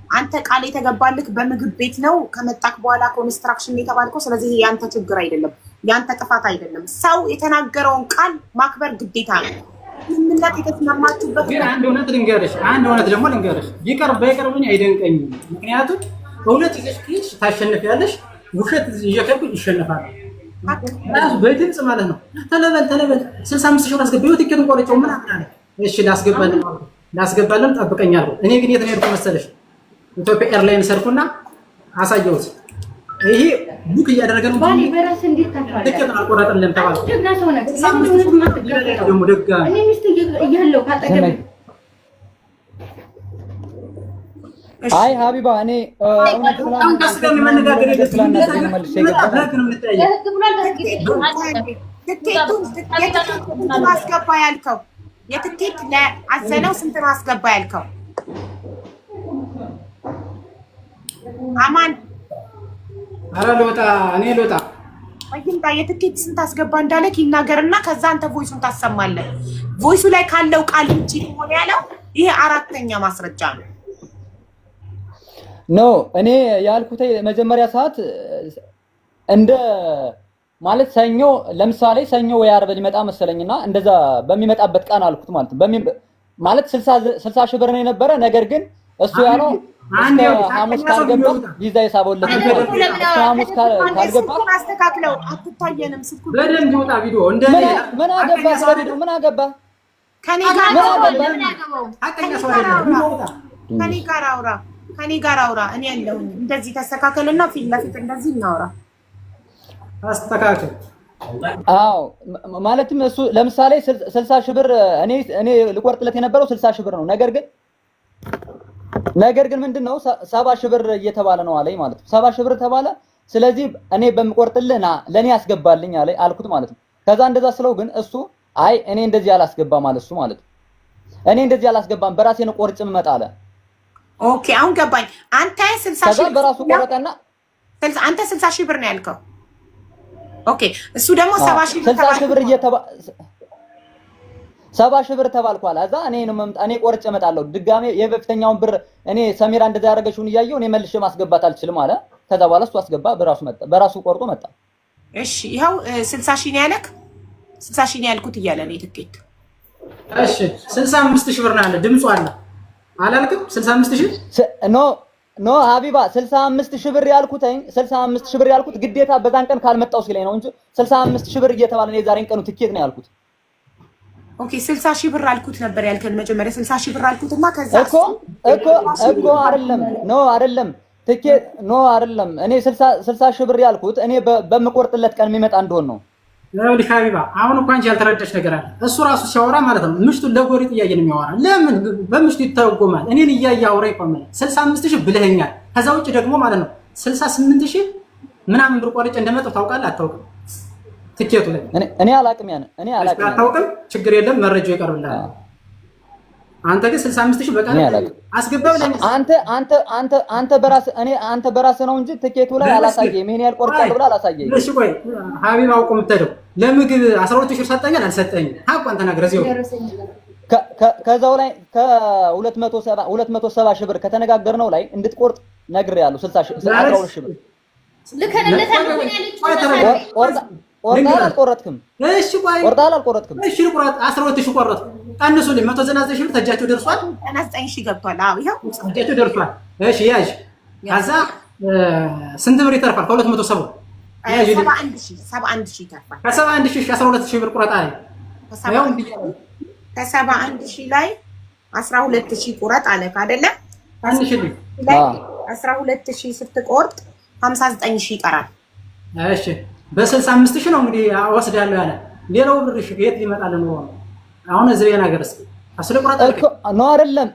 አንተ ቃል የተገባልክ በምግብ ቤት ነው ከመጣክ በኋላ ኮንስትራክሽን የተባልከው ስለዚህ ያንተ ችግር አይደለም ያንተ ጥፋት አይደለም ሰው የተናገረውን ቃል ማክበር ግዴታ ነው ምንነት የተስማማችሁበት ግን አንድ እውነት ደግሞ ልንገርሽ ይቀርብኝ አይደንቀኝም ምክንያቱም እውነት ይዘሽ ታሸንፊያለሽ ውሸት ይየከብ ይሸነፋል ራሱ በድምጽ ማለት ነው ተለበል 65 ሺህ አስገባው ትኬቱን ቆርጬው ምን አለ እሺ ላስገባለን ጠብቀኛለሁ እኔ ግን የት ነው የሄድኩት መሰለሽ ኢትዮጵያ ኤርላይን ሰርኩና አሳየሁት ይሄ ቡክ እያደረገ ነው ባሊ በራስ እንዴት ታውቃለህ ትኬት አልቆረጠልንም ተባለ ደግና ሰው ነገር ለምን ማትገባው ደግሞ ደጋ እኔ ሚስት እያለው ካጠገብ አይ ሀቢባ እኔ አስገባ ያልከው የትኬት ለአዘነው ስንት ነው አስገባ ያልከው? አማን ኧረ ልወጣ እኔ ልወጣ። ይምጣ የትኬት ስንት አስገባ እንዳለክ ይናገርና ከዛ አንተ ቮይሱን ታሰማለህ። ቮይሱ ላይ ካለው ቃል እንጂ ሆነ ያለው ይሄ አራተኛ ማስረጃ ነው። ኖ እኔ ያልኩት መጀመሪያ ሰዓት እንደ ማለት ሰኞ ለምሳሌ ሰኞ ወይ ዓርብ ሊመጣ መሰለኝና እንደዛ በሚመጣበት ቀን አልኩት ማለት 60 ሺህ ብር ነው የነበረ። ነገር ግን እሱ ያለው ሐሙስ ካልገባ ቪዛ የሳበውለት ሐሙስ ካልገባ አስተካክለው አትታየንም። ስልኩ በደንብ ይወጣ ቪዲዮ እንደ ምን አገባ ስለቪዲዮ ምን አገባ ከኔ ጋር አውራ እኔ ያለሁኝ እንደዚህ ተስተካከልና ፊት ለፊት እንደዚህ እናውራ። አስተካክል። አዎ ማለትም እሱ ለምሳሌ 60 ሺህ ብር እኔ ልቆርጥለት የነበረው 60 ሺህ ብር ነው። ነገር ግን ምንድነው 70 ሺህ ብር እየተባለ ነው አለኝ ማለት ነው። 70 ሺህ ብር ተባለ። ስለዚህ እኔ በምቆርጥልህ ና ለኔ ያስገባልኝ አልኩት ማለት ነው። ከዛ እንደዛ ስለው ግን እሱ አይ እኔ እንደዚህ አላስገባም ማለት እሱ ማለት ነው። እኔ እንደዚህ አላስገባም በራሴ ነው ቆርጬ የምመጣ አለ። ኦኬ አሁን ገባኝ። አንተ 60 ሺህ በራሱ ቆረጠና አንተ 60 ሺህ ብር ነው ያልከው። ኦኬ እሱ ደግሞ 70 ሺህ ብር 60 ሺህ ብር 70 ሺህ ብር ተባልኳል። አዛ እኔ ቆርጬ እመጣለሁ። ድጋሜ የበፊተኛውን ብር እኔ ሰሚራ እንደዛ ያደረገችውን እያየሁ እኔ መልሼ ማስገባት አልችልም አለ። ከዛ በኋላ እሱ አስገባ በራሱ ቆርጦ መጣ። እሺ ይኸው 60 ሺህ ነው ያለክ 60 ሺህ ነው ያልኩት እያለ ነው የትኬት። እሺ 65 ሺህ ብር ነው ያለ ድምፁ አለ አላልክም? 65 ሺህ ኖ ሀቢባ 65 ሺህ ብር ያልኩት 65 ሺህ ብር ያልኩት ግዴታ በዛን ቀን ካልመጣው ሲለኝ ነው እንጂ 65 ሺህ ብር እየተባለ ነው የዛሬን ቀኑ ትኬት ነው ያልኩት። ኦኬ 60 ሺህ ብር አልኩት ነበር ያልከን መጀመሪያ 60 ሺህ ብር አልኩትና ከዛ እኮ አይደለም ትኬት አይደለም እኔ 60 ሺህ ብር ያልኩት እኔ በምቆርጥለት ቀን የሚመጣ እንደሆነ ነው። ይኸውልሽ ሀቢባ አሁን እንኳን አንቺ ያልተረዳሽ ነገር አለ። እሱ ራሱ ሲያወራ ማለት ነው ምሽቱን ለጎሪጥ እያየ ነው የሚያወራ። ለምን በምሽቱ ይተረጎማል? እኔን እያየ አውራ ይቆማል። 65 ሺህ ብለኸኛል። ከዛ ውጭ ደግሞ ማለት ነው 68 ሺህ ምናምን ብር ቆርጬ እንደመጣሁ ታውቃለህ አታውቅም? ትኬቱ ላይ እኔ አላውቅም አታውቅም። ችግር የለም መረጃው ይቀርብልሃል። አንተ ግን 65 ሺህ በቃ አስገባ ብለኸኝ አንተ በራስህ ነው እንጂ ትኬቱ ላይ አላሳየህም። ይሄን ያህል ቆርጫለሁ ብለህ አላሳየህም። እሺ ቆይ ሀቢባ አውቆ የምትሄደው ለምግብ 12 ሺህ ሰጠኛል አልሰጠኝም? ሀቋን ተናግረህ እዚሁ ከዛው ላይ ከ270 ሺህ ብር ከተነጋገርነው ላይ እንድትቆርጥ ነግሬሃለሁ። 12 ሺህ ብር አልቆረጥክም? እሺ ቆይ አልቆረጥክም? እሺ ቁረጥ 12 ሺህ ቆረጥኩ። ቀንሱልኝ 199 ሺህ ብር ተጃቸው ደርሷል። 99 ሺህ ገብቷል። አዎ ይሄው ተጃቸው ደርሷል። እሺ ያዥ። ከዛ ስንት ብር ይተርፋል? ከ270 71 ሺህ ይተርፋል። ከ71 ሺህ 12 ሺህ ብር ቁረጥ አለ። ከ71 ሺህ ላይ 12 ሺህ ቁረጥ አለክ አይደለ? አንሽልኝ 12 ሺህ ስትቆርጥ 59 ሺህ ይቀራል። እሺ በ65 ሺህ ነው እንግዲህ ወስዳለሁ ያለ። ሌላው ብር እሺ የት ሊመጣል ነው? አሁን እዚህ ላይ ነገር እስኪ አስለ ቁረጥ ነው አይደለም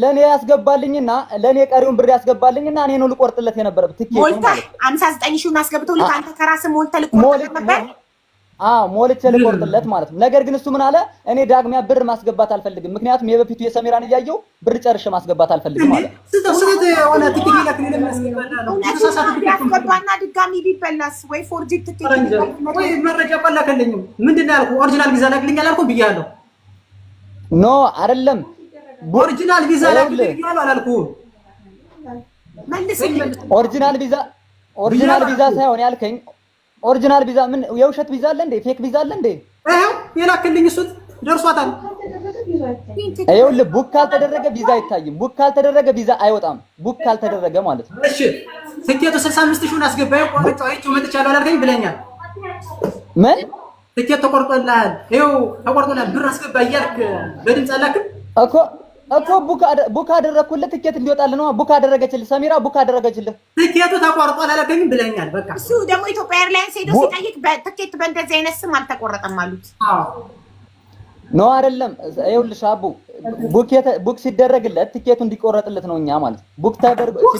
ለኔ ያስገባልኝና ለኔ ቀሪውን ብር ያስገባልኝና እኔ ነው ልቆርጥለት የነበረበት ትኬት ነው ማለት 59 ሺህን አስገብተው አንተ ከራስህ ሞልተህ ልቆርጥለት ነበር። ሞልቼ ልቆርጥለት ማለት ነው። ነገር ግን እሱ ምን አለ? እኔ ዳግሚያ ብር ማስገባት አልፈልግም፣ ምክንያቱም የበፊቱ የሰሚራን እያየው ብር ጨርሼ ማስገባት አልፈልግም ማለት ነው። ሆነ ትኬት ይላክልኝ ያስገባና ድጋሚ ቢበላስ ወይ ፎርጂት ትኬት ወይ መረጃ ባላከልኝም ምንድነው ያልኩህ? ኦሪጂናል ቪዛ ላክልኝ አላልኩም ብያለሁ? ኖ አይደለም ኦሪጂናል ቪዛ ላክልኝ አላልኩም? መልስልኝ። ኦሪጂናል ቪዛ ሳይሆን ያልከኝ ኦሪጂናል ቪዛ ምን የውሸት ቪዛ አለ እንዴ? ፌክ ቪዛ አለ እንዴ? የላክልኝ እሱት ደርሷታል። ይኸውልህ ቡክ ካልተደረገ ቪዛ አይታይም። ቡክ ካልተደረገ ቪዛ አይወጣም። ቡክ ካልተደረገ ማለት ነው። እሺ ትኬቱ 65 ሺህን አስገባኝ ቆርጬው አይቼው መጥቻለሁ አላልከኝ ብለኛል። ምን ትኬት ተቆርጦልሃል? ይኸው ተቆርጦልሃል ብር አስገባ እያልክ በድምፅ አላክም እኮ ቡክ አደረኩልህ። ትኬት እንዲወጣልህ ነው ቡክ አደረገችልህ። ሰሚራ ቡክ አደረገችልህ። ትኬቱ ተቆርጧል አላልከኝም ብለኛል። በቃ እሱ ደግሞ ኢትዮጵያ ኤርላይንስ ሄዶ ሲጠይቅ ትኬት በእንደዚህ አይነት ስም አልተቆረጠም አሉት። ነው አይደለም። ይኸውልሽ አቡ ቡክ ሲደረግለት ትኬቱ እንዲቆረጥለት ነው እኛ ማለት ቡክ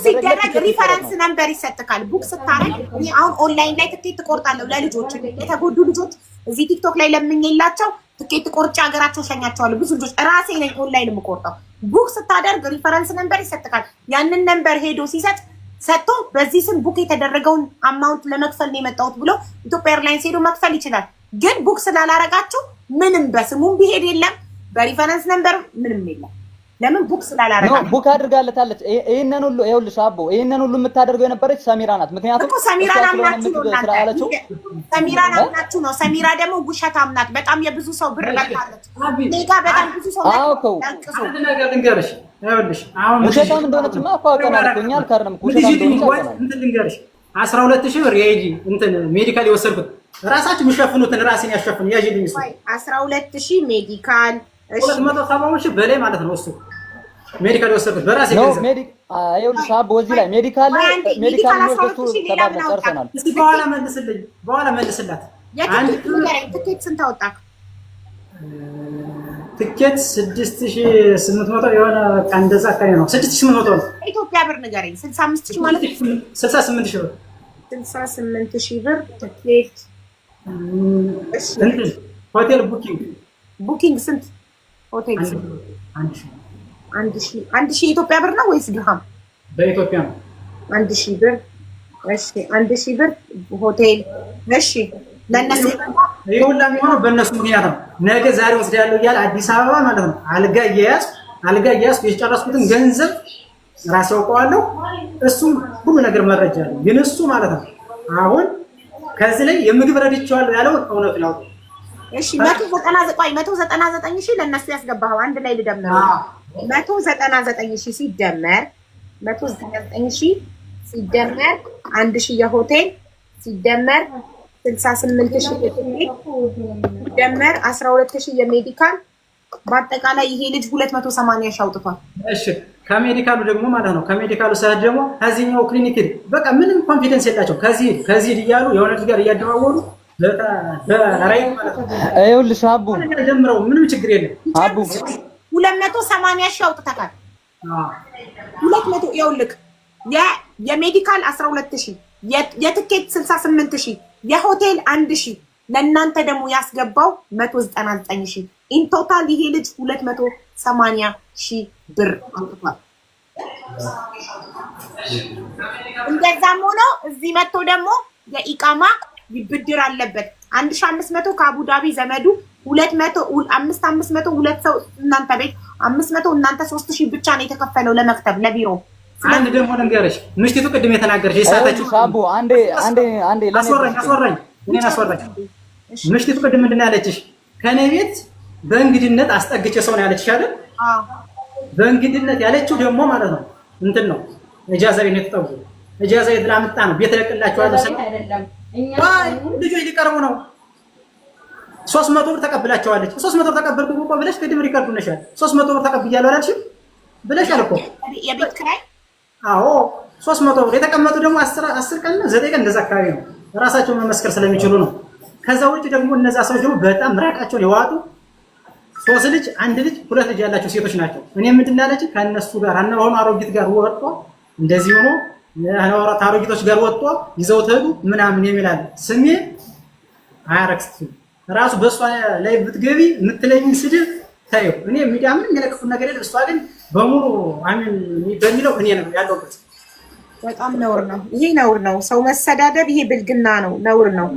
ሲደረግ ሪፈረንስ ነምበር ይሰጥካል። ቡክ ስታረግ እኔ አሁን ኦንላይን ላይ ትኬት ትቆርጣለሁ ለልጆች የተጎዱ ልጆች እዚህ ቲክቶክ ላይ ለምኝላቸው ትኬት ቆርጬ ሀገራቸው ሸኛቸዋለሁ። ብዙ ልጆች ራሴ ነኝ ኦንላይን የምቆርጠው። ቡክ ስታደርግ ሪፈረንስ ነምበር ይሰጥካል። ያንን ነምበር ሄዶ ሲሰጥ ሰጥቶ በዚህ ስም ቡክ የተደረገውን አማውንት ለመክፈል ነው የመጣሁት ብሎ ኢትዮጵያ ኤርላይንስ ሄዶ መክፈል ይችላል። ግን ቡክ ስላላረጋችሁ ምንም በስሙም ቢሄድ የለም በሪፈረንስ ነምበር ምንም የለም። ለምን ቡክ ስላላረጋችሁ? ቡክ አድርጋለታለች። ይሄንን ሁሉ ይኸውልሽ አቦ ይሄንን ሁሉ የምታደርገው የነበረች ሰሚራ ናት። ምክንያቱም ሰሚራን አምናችሁ ነው። ሰሚራ ደግሞ ውሸታም ናት። በጣም የብዙ ሰው ብር በልታለች። ኔጋ በጣም ብዙ ሰው አንድ ነገር ልንገርሽ፣ ይኸውልሽ አሁን ውሸታም እንደሆነችማ እኮ አውቀናል እኮ እኛ አልካድንም እኮ ውሸታም እንደሆነች እንትን ልንገርሽ 12000 ብር የሄጂ እንትን ሜዲካል የወሰድኩት ራሳችሁ የሚሸፍኑትን ራሴን ያሸፍኑ ያጂልኝ እሱ 12000 ሜዲካል 270 በላይ ማለት ነው እሱ ሜዲካል የወሰድኩት በራሴ ገንዘብ። ይኸውልሽ አቦ እዚህ ላይ ሜዲካል ወስደቱ ተባለ ጨርሰናል። እስቲ በኋላ መልስላት። አንድ ትኬት ስንት አወጣክ? ትኬት 6800 የሆነ በቃ እንደዛ አካባቢ ነው። 6800 ነው ኢትዮጵያ ብር ንገረኝ። 65000 ማለት 68000 ብር 68000 ብር ትኬት። እንትን ሆቴል ቡኪንግ ስንት? ሆቴል አንድ ሺህ የኢትዮጵያ ብር ነው ወይስ ድርሃም? በኢትዮጵያ ነው 1000 ብር። እሺ 1000 ብር ሆቴል። እሺ ለነሱ ይሁላ የሚሆነው በእነሱ ምክንያት ነው። ነገ ዛሬ ወስዳለሁ እያለ አዲስ አበባ ማለት ነው አልጋ እየያዝኩ የጨረስኩትን ገንዘብ ራሴ አውቀዋለሁ። እሱም ሁሉ ነገር መረጃ አለ። ግን እሱ ማለት ነው አሁን ከዚህ ላይ የምግብ ረድቼዋለሁ ያለው እውነት ነው። እሺ 199,000 ለነሱ ያስገባው አንድ ላይ ልደምር 199,000 ሲደመር 199,000 ሲደመር 1000 የሆቴል ሲደመር 68,000 ሲደመር 12,000 የሜዲካል በአጠቃላይ ይሄ ልጅ 280,000 አውጥቷል። እሺ ከሜዲካሉ ደግሞ ማለት ነው ከሜዲካሉ ሰዓት ደግሞ ከዚህኛው ክሊኒክ በቃ ምንም ኮንፊደንስ የላቸው ከዚህ እያሉ የሆነ ልጅ ጋር እያደዋወሉ በራይ ማለት ነው። ይኸውልሽ አቡ ጀምረው ምንም ችግር የለም። አቡ 280,000 አውጥተካል። 200 ይኸውልህ የሜዲካል 12,000 የትኬት 68,000 የሆቴል 1,000 ለእናንተ ደግሞ ያስገባው 199,000 ኢን ቶታል ይሄ ልጅ 280,000 ብር አውጥቷል። እንደዛም ሆኖ እዚህ መጥቶ ደግሞ የኢቃማ ብድር አለበት 1500 ከአቡዳቢ ዘመዱ 500 ሁለት ሰው እናንተ ቤት 500 እናንተ 3000 ብቻ ነው የተከፈለው ለመክተብ ለቢሮ። አንድ ደግሞ ልንገርሽ ምሽቲቱ ቅድም የተናገርሽ የሳታችሁ አቡ አንዴ አስወራኝ ምሽቲቱ ቅድም ምንድን ነው ያለችሽ? ከኔ ቤት በእንግድነት አስጠግቼ ሰው ነው ያለችሽ አይደል? በእንግድነት ያለችው ደግሞ ማለት ነው እንትን ነው እጃዛ ቤት ነው የተጠጉ እጃዛ ቤት ላምጣ ነው ቤት ለቅላችኋለሁ አይደለም ልጆች ሊቀርቡ ነው 300 ብር ተቀብላቸዋለች። 300 ብር ተቀበልኩ እኮ ብለሽ ቅድም ሪከርዱ ነሻል 300 ብር ተቀብያለሁ አላልሽም ብለሻል እኮ የቤት ኪራይ። አዎ 300 ብር የተቀመጡ ደግሞ 10 ቀን ነው 9 ቀን እንደዛ አካባቢ ነው ራሳቸው መመስከር ስለሚችሉ ነው። ከዛ ውጭ ደግሞ እነዛ ሰዎች ደግሞ በጣም ራቃቸውን የዋጡ 3 ልጅ 1 ልጅ 2 ልጅ ያላቸው ሴቶች ናቸው። እኔ ምንድን ያለች ከነሱ ጋር አናሆኑ አሮጊት ጋር ወጥቶ እንደዚህ ሆኖ አሮጊቶች ጋር ወጥቶ ይዘው ተዱ ምናምን የሚላል ስሜ አያረክስት ራሱ በሷ ላይ ብትገቢ የምትለኝ ስድብ ታየው። እኔ ሚዲያ ምን የሚለቅፉት ነገር የለም። እሷ ግን በሙሉ አሚን በሚለው እኔ ነው ያለሁት። በጣም ነውር ነው ይሄ፣ ነውር ነው። ሰው መሰዳደብ ይሄ ብልግና ነው፣ ነውር ነው።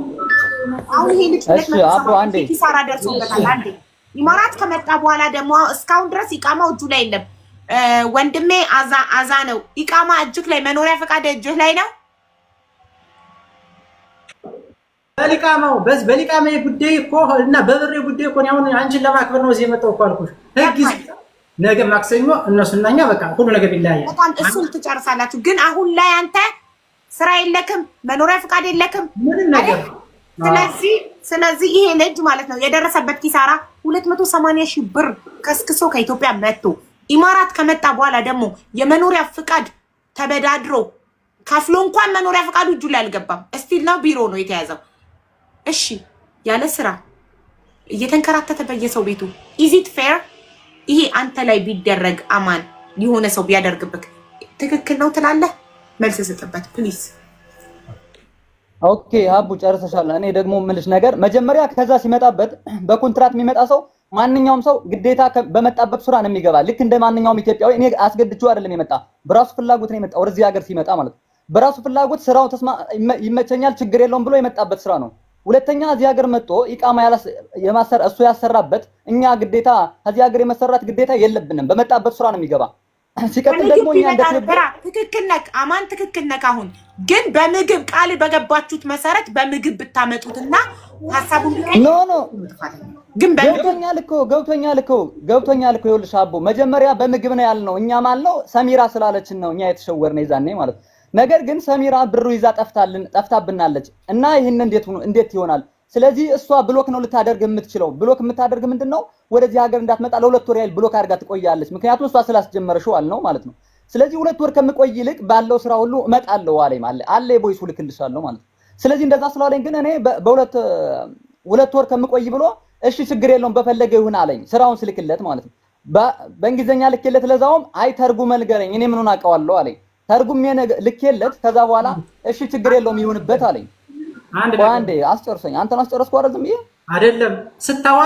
አሁን ይሄ ልጅ ኪሳራ ደርሶበታል። አንዴ ኢማራት ከመጣ በኋላ ደግሞ እስካሁን ድረስ ኢቃማው እጁ ላይ የለም። ወንድሜ አዛ ነው ኢቃማ እጅክ ላይ መኖሪያ ፈቃድ እጅህ ላይ ነው። በሊቃማ ጉዳይ እኮ እና በብሬ ጉዳይ እኮ አሁን አንቺን ለማክበር ነው እዚህ የመጣው እኮ አልኩሽ። ህግ ነገ ማክሰኞ እነሱና እኛ በቃ ሁሉ ነገር ይለያያል። በጣም እሱን ትጨርሳላችሁ። ግን አሁን ላይ አንተ ስራ የለክም፣ መኖሪያ ፈቃድ የለክም ምንም ነገር። ስለዚህ ይሄ ልጅ ማለት ነው የደረሰበት ኪሳራ 280,000 ብር ከስክሶ ከኢትዮጵያ መጥቶ ኢማራት ከመጣ በኋላ ደግሞ የመኖሪያ ፍቃድ ተበዳድሮ ከፍሎ እንኳን መኖሪያ ፍቃዱ እጁ ላይ አልገባም። እስቲል ነው ቢሮ ነው የተያዘው። እሺ ያለ ስራ እየተንከራተተ በየሰው ቤቱ is it fair? ይሄ አንተ ላይ ቢደረግ አማን የሆነ ሰው ቢያደርግብክ ትክክል ነው ትላለህ? መልስ ስጥበት ፕሊዝ። ኦኬ አቡ ጨርሰሻል። እኔ ደግሞ ምልሽ ነገር መጀመሪያ ከዛ ሲመጣበት በኮንትራት የሚመጣ ሰው ማንኛውም ሰው ግዴታ በመጣበት ስራ ነው የሚገባ። ልክ እንደ ማንኛውም ኢትዮጵያዊ እኔ አስገድቼው አይደለም የመጣ በራሱ ፍላጎት ነው የመጣው ወደዚህ ሀገር ሲመጣ ማለት ነው። በራሱ ፍላጎት ስራው ይመቸኛል ችግር የለውም ብሎ የመጣበት ስራ ነው። ሁለተኛ እዚህ ሀገር መጥቶ ኢቃማ የማሰር እሱ ያሰራበት እኛ ግዴታ እዚህ ሀገር የመሰራት ግዴታ የለብንም። በመጣበት ስራ ነው የሚገባ። ሲቀጥል ደግሞ እኛ እንደተበራ ትክክል ነህ አማን ትክክል ነህ። አሁን ግን በምግብ ቃል በገባችሁት መሰረት በምግብ ብታመጡትና ሐሳቡን ኖ ግን ገብቶኛል እኮ ይኸውልሽ አቦ መጀመሪያ በምግብ ነው ያልነው እኛ ማለት ነው ሰሚራ ስላለችን ነው እኛ የተሸወርነው ይዛኔ ማለት። ነገር ግን ሰሚራ ብሩ ይዛ ጠፍታብናለች እና ይሄን እንዴት ይሆናል? ስለዚህ እሷ ብሎክ ነው ልታደርግ የምትችለው። ብሎክ የምታደርግ ምንድነው ወደዚህ ሀገር እንዳትመጣ ለሁለት ወር ያህል ብሎክ አድርጋ ትቆያለች። ምክንያቱም እሷ ስላስጀመረሽው አልነው ማለት ነው። ስለዚህ ሁለት ወር ከምቆይ ይልቅ ባለው ስራ ሁሉ እመጣለሁ አለኝ ማለት አለ ቦይሱ ልክልሻለሁ ማለት ነው። ስለዚህ እንደዛ ስለዋለኝ ግን እኔ ሁለት ወር ከምቆይ ብሎ እሺ ችግር የለውም በፈለገ ይሁን አለኝ ስራውን ስልክለት ማለት ነው። በእንግሊዘኛ ልክለት ለዛውም አይ ተርጉም መልገረኝ እኔ ምኑን አውቀዋለሁ አለኝ። ተርጉም ልክለት ከዛ በኋላ እሺ ችግር የለውም ይሁንበት አለኝ። አንዴ አስጨርሰኝ። አንተን አስጨረስኩ አይደል? ዝም ብዬ አይደለም ስታወራ